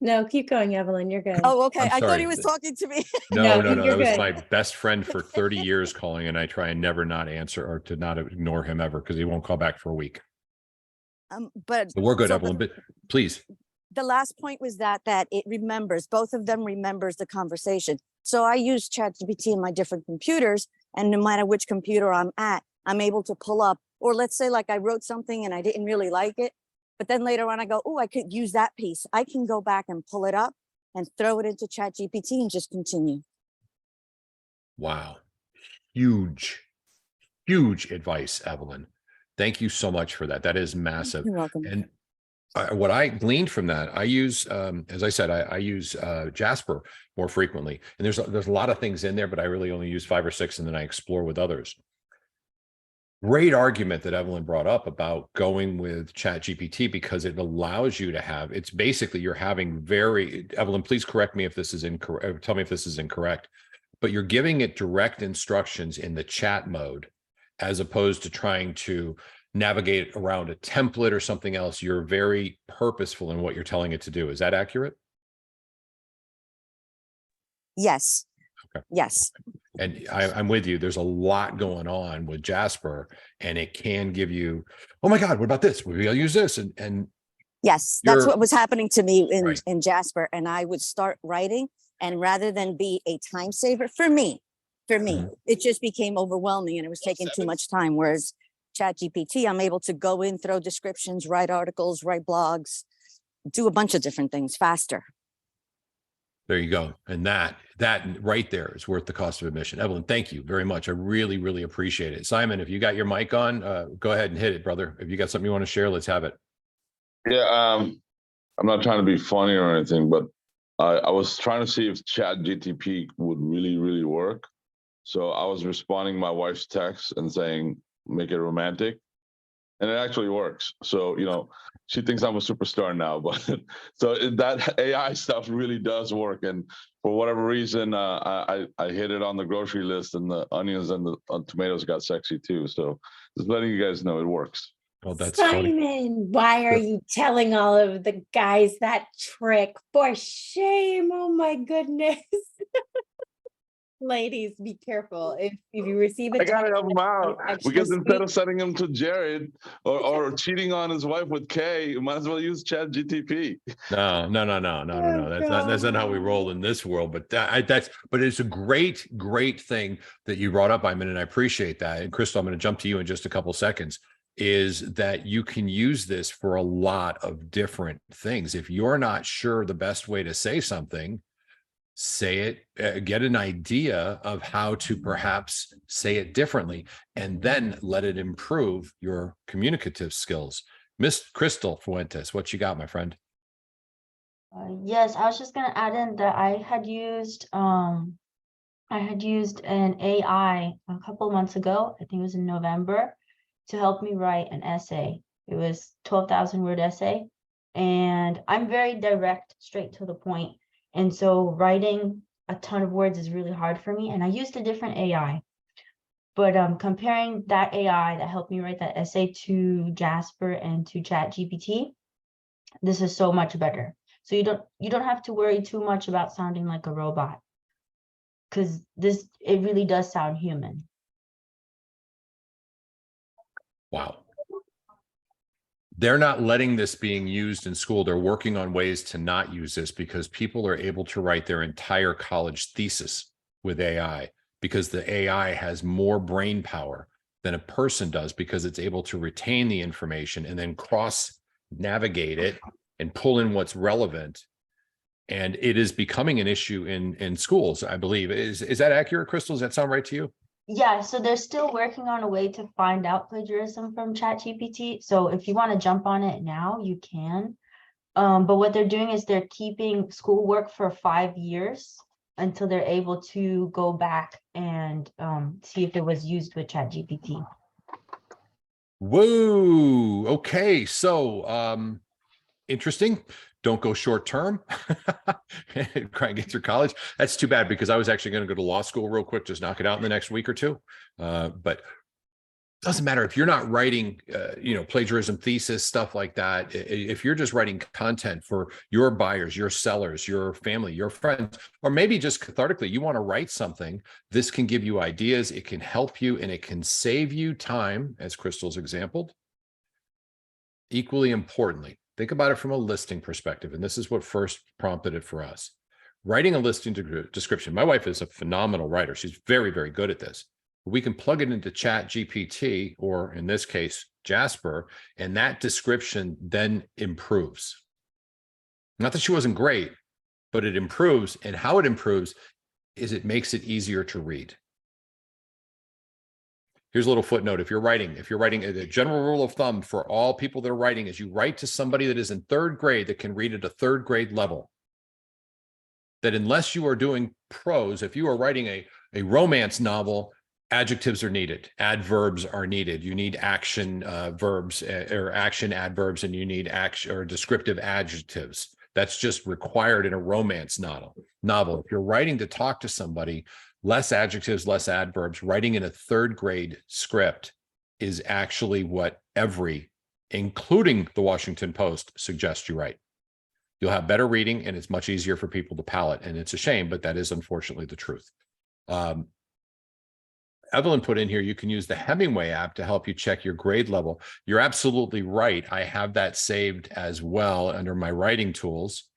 No, keep going, Evelyn. You're good. Oh, okay. I'm I thought sorry. he was talking to me. No. you're That was good. my best friend for 30 years calling, and I try and never not answer or to not ignore him ever because he won't call back for a week. But So we're good, so Evelyn, but please. The last point was that it remembers, both of them remembers the conversation. So I use ChatGPT in my different computers, and no matter which computer I'm at, I'm able to pull up, or let's say like I wrote something and I didn't really like it, but then later on I go, oh, I could use that piece. I can go back and pull it up and throw it into ChatGPT and just continue. Wow. Huge advice, Evelyn. Thank you so much for that. That is massive. You're welcome. And what I gleaned from that, I use, as I said, I use Jasper more frequently. And there's a lot of things in there, but I really only use 5 or 6, and then I explore with others. Great argument that Evelyn brought up about going with ChatGPT because it allows you to have, it's basically you're having Evelyn, please correct me if this is incorrect, tell me if this is incorrect, but you're giving it direct instructions in the chat mode as opposed to trying to navigate around a template or something else. You're very purposeful in what you're telling it to do. Is that accurate? Yes. Okay. Yes. And I'm with you. There's a lot going on with Jasper, and it can give you, oh my God, what about this? Maybe I'll use this. And yes, that's what was happening to me Right. in Jasper. And I would start writing, and rather than be a time saver for me, it just became overwhelming and it was taking too much time. Whereas ChatGPT, I'm able to go in, throw descriptions, write articles, write blogs, do a bunch of different things faster. There you go. And that right there is worth the cost of admission. Evelyn, thank you very much. I really, really appreciate it. Simon, if you got your mic on, go ahead and hit it, brother. If you got something you want to share, let's have it. Yeah, I'm not trying to be funny or anything, but I was trying to see if ChatGPT would really work. So I was responding my wife's text and saying, make it romantic. and it actually works. So, you know, she thinks I'm a superstar now, but so that AI stuff really does work. And for whatever reason, I hit it on the grocery list, and the onions and the tomatoes got sexy too. So just letting you guys know it works. Oh, that's funny. Simon, why are you telling all of the guys that trick? For shame. Oh my goodness. Ladies, be careful. If you receive a I gotta text help him out, extra because instead sweet, of sending him to Jared or cheating on his wife with Kay, you might as well use ChatGPT. No. That's not how we roll in this world. But but it's a great thing that you brought up, Iman, and I appreciate that. And Crystal, I'm going to jump to you in just a couple seconds. Is that you can use this for a lot of different things. If you're not sure the best way to say something, say it, get an idea of how to perhaps say it differently, and then let it improve your communicative skills. Miss Crystal Fuentes, what you got, my friend? Yes, I was just gonna add in that I had used an AI a couple months ago. I think it was in November, to help me write an essay. It was 12,000 word essay, and I'm very direct, straight to the point. And so writing a ton of words is really hard for me. And I used a different AI, but comparing that AI that helped me write that essay to Jasper and to ChatGPT, this is so much better. So you don't have to worry too much about sounding like a robot, because it really does sound human. Wow. They're not letting this being used in school. They're working on ways to not use this, because people are able to write their entire college thesis with AI, because the AI has more brain power than a person does, because it's able to retain the information and then cross navigate it and pull in what's relevant. And it is becoming an issue in schools, I believe. Is that accurate, Crystal? Does that sound right to you? Yeah, so they're still working on a way to find out plagiarism from ChatGPT. So if you want to jump on it now, you can. But what they're doing is they're keeping schoolwork for 5 years until they're able to go back and see if it was used with ChatGPT. Whoa. Okay. So interesting. Don't go short term. Try and get through college. That's too bad, because I was actually going to go to law school real quick, just knock it out in the next week or two. But doesn't matter if you're not writing, plagiarism thesis, stuff like that. If you're just writing content for your buyers, your sellers, your family, your friends, or maybe just cathartically, you want to write something, this can give you ideas. It can help you, and it can save you time, as Crystal's exampled. Equally importantly, think about it from a listing perspective. And this is what first prompted it for us. Writing a listing description. My wife is a phenomenal writer. She's very, very good at this. We can plug it into ChatGPT, or in this case, Jasper, and that description then improves. Not that she wasn't great, but it improves. And how it improves is it makes it easier to read. Here's a little footnote. If you're writing, the general rule of thumb for all people that are writing is you write to somebody that is in 3rd grade that can read at a 3rd grade level. That unless you are doing prose, if you are writing a romance novel, adjectives are needed, adverbs are needed. You need action verbs or action adverbs, and you need action or descriptive adjectives. That's just required in a romance novel. If you're writing to talk to somebody, less adjectives, less adverbs. Writing in a 3rd grade script is actually what including the Washington Post, suggests you write. You'll have better reading, and it's much easier for people to palate. And it's a shame, but that is unfortunately the truth. Evelyn put in here, you can use the Hemingway app to help you check your grade level. You're absolutely right. I have that saved as well under my writing tools.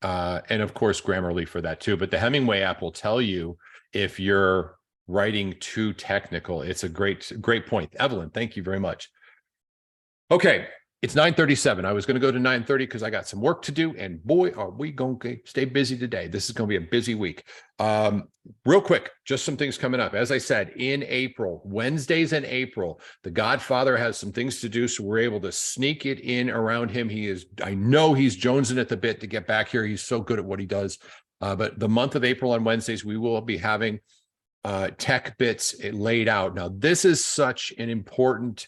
And of course, Grammarly for that too. But the Hemingway app will tell you if you're writing too technical. It's a great point. Evelyn, thank you very much. Okay, it's 9:37. I was going to go to 9:30 because I got some work to do. And boy, are we going to stay busy today. This is going to be a busy week. Real quick, just some things coming up. As I said, in April, Wednesdays in April, the Godfather has some things to do, so we're able to sneak it in around him. I know he's jonesing at the bit to get back here. He's so good at what he does. But the month of April on Wednesdays, we will be having tech bits laid out. Now, this is such an important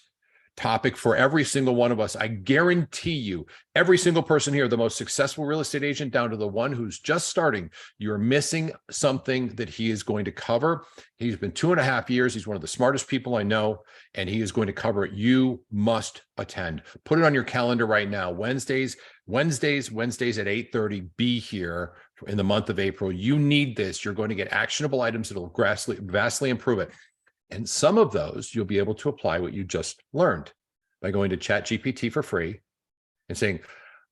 topic for every single one of us. I guarantee you, every single person here, the most successful real estate agent down to the one who's just starting, you're missing something that he is going to cover. He's been 2.5 years. He's one of the smartest people I know, and he is going to cover it. You must attend. Put it on your calendar right now. Wednesdays at 8:30, be here in the month of April. You need this. You're going to get actionable items that will vastly improve it. And some of those, you'll be able to apply what you just learned by going to ChatGPT for free and saying,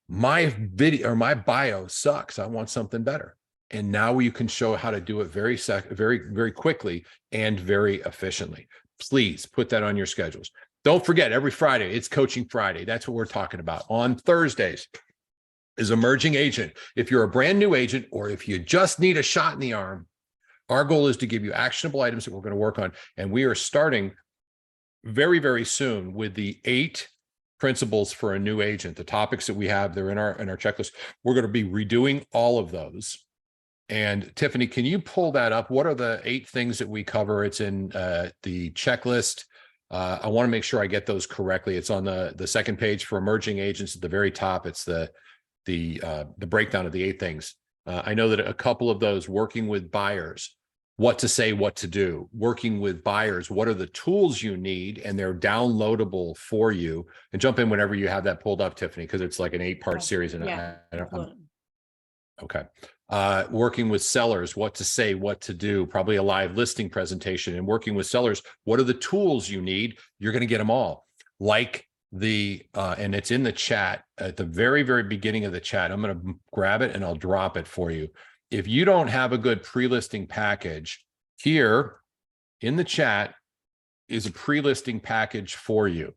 my video or my bio sucks. I want something better. And now you can show how to do it very quickly and very efficiently. Please put that on your schedules. Don't forget, every Friday, it's Coaching Friday. That's what we're talking about. On Thursdays is Emerging Agent. If you're a brand new agent, or if you just need a shot in the arm, our goal is to give you actionable items that we're going to work on. And we are starting very, very soon with the 8 principles for a new agent. The topics that we have, they're in our checklist. We're going to be redoing all of those. And Tiffany, can you pull that up? What are the 8 things that we cover? It's in the checklist. I want to make sure I get those correctly. It's on the second page for emerging agents at the very top. It's the breakdown of the 8 things. I know that a couple of those: working with buyers, what to say, what to do. Working with buyers, what are the tools you need, and they're downloadable for you. And jump in whenever you have that pulled up, Tiffany, because it's like an 8-part series. And okay. Working with sellers, what to say, what to do, probably a live listing presentation. And working with sellers, what are the tools you need? You're going to get them all. Like and it's in the chat at the very, very beginning of the chat. I'm going to grab it and I'll drop it for you. If you don't have a good pre-listing package, here in the chat is a pre-listing package for you.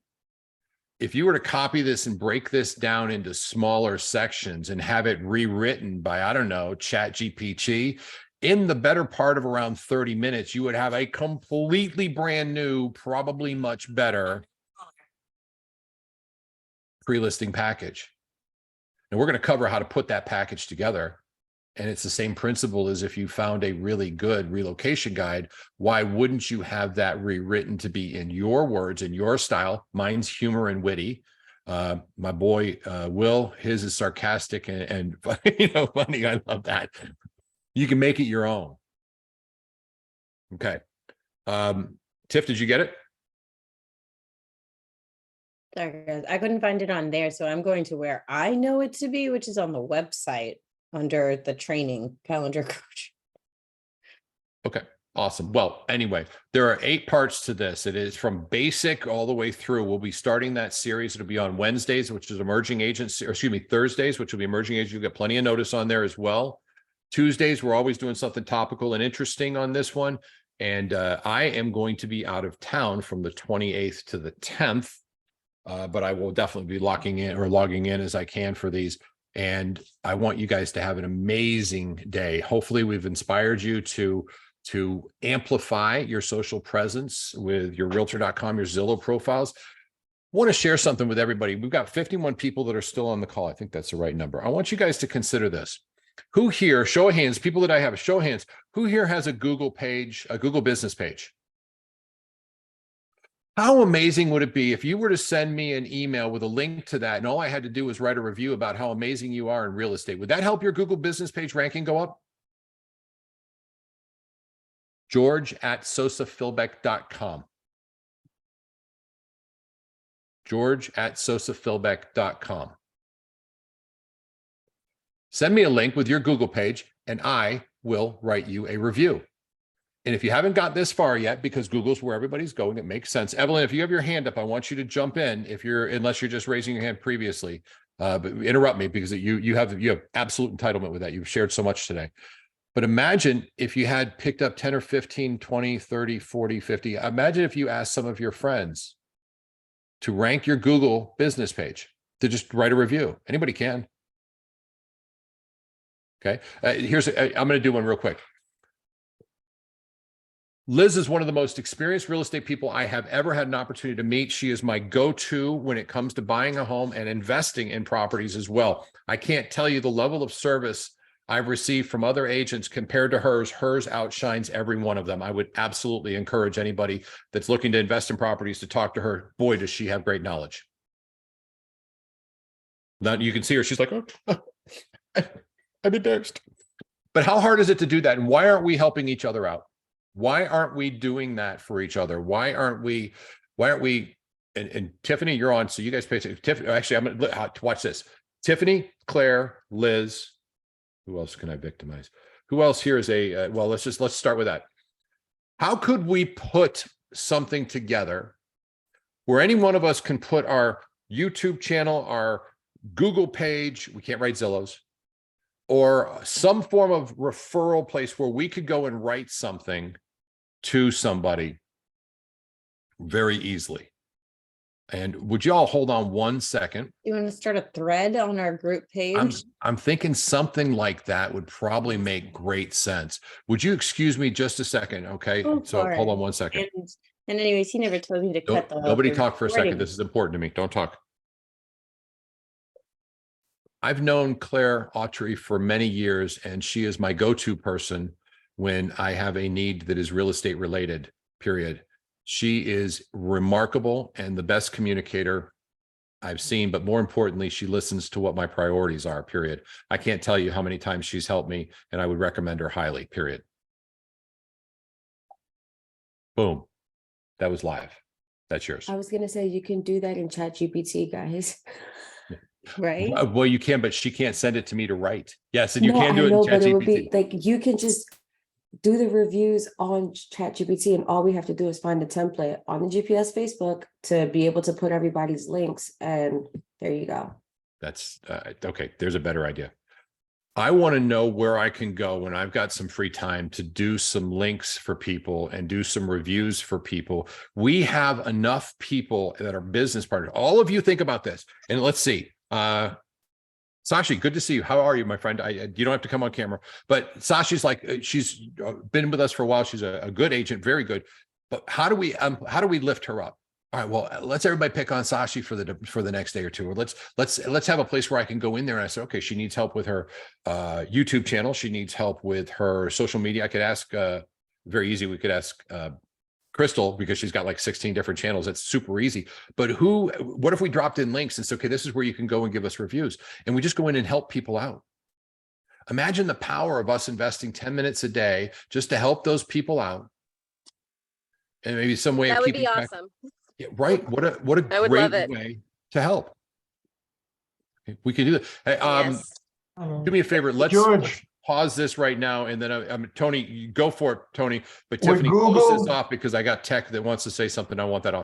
If you were to copy this and break this down into smaller sections and have it rewritten by, I don't know, ChatGPT, in the better part of around 30 minutes, you would have a completely brand new, probably much better pre-listing package. And we're going to cover how to put that package together. And it's the same principle as if you found a really good relocation guide. Why wouldn't you have that rewritten to be in your words, in your style? Mine's humor and witty. My boy, Will, his is sarcastic and funny. I love that. You can make it your own. Okay. Tiff, did you get it? Sorry, guys. I couldn't find it on there, so I'm going to where I know it to be, which is on the website under the training calendar coach. Okay, awesome. Well, anyway, there are 8 parts to this. It is from basic all the way through. We'll be starting that series. It'll be on Wednesdays, which is emerging agents, or excuse me, Thursdays, which will be emerging agents. You'll get plenty of notice on there as well. Tuesdays, we're always doing something topical and interesting on this one. And I am going to be out of town from the 28th to the 10th. But I will definitely be logging in as I can for these. And I want you guys to have an amazing day. Hopefully we've inspired you to amplify your social presence with your realtor.com, your Zillow profiles. I want to share something with everybody. We've got 51 people that are still on the call. I think that's the right number. I want you guys to consider this. Who here, show of hands, people that I have, show of hands, who here has a Google page, a Google business page? How amazing would it be if you were to send me an email with a link to that and all I had to do was write a review about how amazing you are in real estate? Would that help your Google business page ranking go up? George@sosafilbeck.com. George@sosafilbeck.com. Send me a link with your Google page and I will write you a review. And if you haven't got this far yet, because Google's where everybody's going, it makes sense. Evelyn, if you have your hand up, I want you to jump in. Unless you're just raising your hand previously, but interrupt me because you have absolute entitlement with that. You've shared so much today. But imagine if you had picked up 10 or 15, 20, 30, 40, 50. Imagine if you asked some of your friends to rank your Google business page, to just write a review. Anybody can. Okay. I'm going to do one real quick. Liz is one of the most experienced real estate people I have ever had an opportunity to meet. She is my go-to when it comes to buying a home and investing in properties as well. I can't tell you the level of service I've received from other agents compared to hers outshines every one of them. I would absolutely encourage anybody that's looking to invest in properties to talk to her. Boy, does she have great knowledge. Now you can see her. She's like, oh, I'm embarrassed. But how hard is it to do that? And why aren't we helping each other out? Why aren't we doing that for each other? Why aren't we, and Tiffany, you're on. So you guys pay attention. Tiffany, actually, I'm going to watch this. Tiffany, Claire, Liz, who else can I victimize? Who else here is a, well, let's start with that. How could we put something together where any one of us can put our YouTube channel, our Google page, we can't write Zillows, or some form of referral place where we could go and write something to somebody very easily? And would you all hold on 1 second? You want to start a thread on our group page? I'm thinking something like that would probably make great sense. Would you excuse me just a second? Okay, so hold on 1 second. And anyways, he never told me to cut the. Nobody talk for a second. This is important to me. Don't talk. I've known Claire Autry for many years, and she is my go-to person when I have a need that is real estate related, period. She is remarkable and the best communicator I've seen, but more importantly, she listens to what my priorities are, period. I can't tell you how many times she's helped me, and I would recommend her highly, period. Boom. That was live. That's yours. I was going to say, you can do that in ChatGPT, guys. Right? Well, you can, but she can't send it to me to write. Yes, and you No, can do I it in know, but it would ChatGPT. be like, you can just do the reviews on ChatGPT, and all we have to do is find a template on the GPS Facebook to be able to put everybody's links, and there you go. That's okay. There's a better idea. I want to know where I can go when I've got some free time to do some links for people and do some reviews for people. We have enough people that are business partners. All of you think about this, and let's see. Sashi, good to see you. How are you, my friend? You don't have to come on camera, but Sashi's like, she's been with us for a while. She's a good agent, very good. But how do we lift her up? All right, well, let's everybody pick on Sashi for the next day or two. Or let's have a place where I can go in there and I say, okay, she needs help with her YouTube channel. She needs help with her social media. I could ask very easy. We could ask Crystal, because she's got like 16 different channels. That's super easy. But what if we dropped in links and said, okay, this is where you can go and give us reviews, and we just go in and help people out? Imagine the power of us investing 10 minutes a day just to help those people out. And maybe some way that of would keeping be track. awesome. Yeah, right. What a I would great love it. way to help. We can do that. Hey, Yes. do me a favor. Let's George. pause this right now, and then Tony, you go for it, Tony. But With Tiffany, close Google- this off because I got tech that wants to say something. I want that off.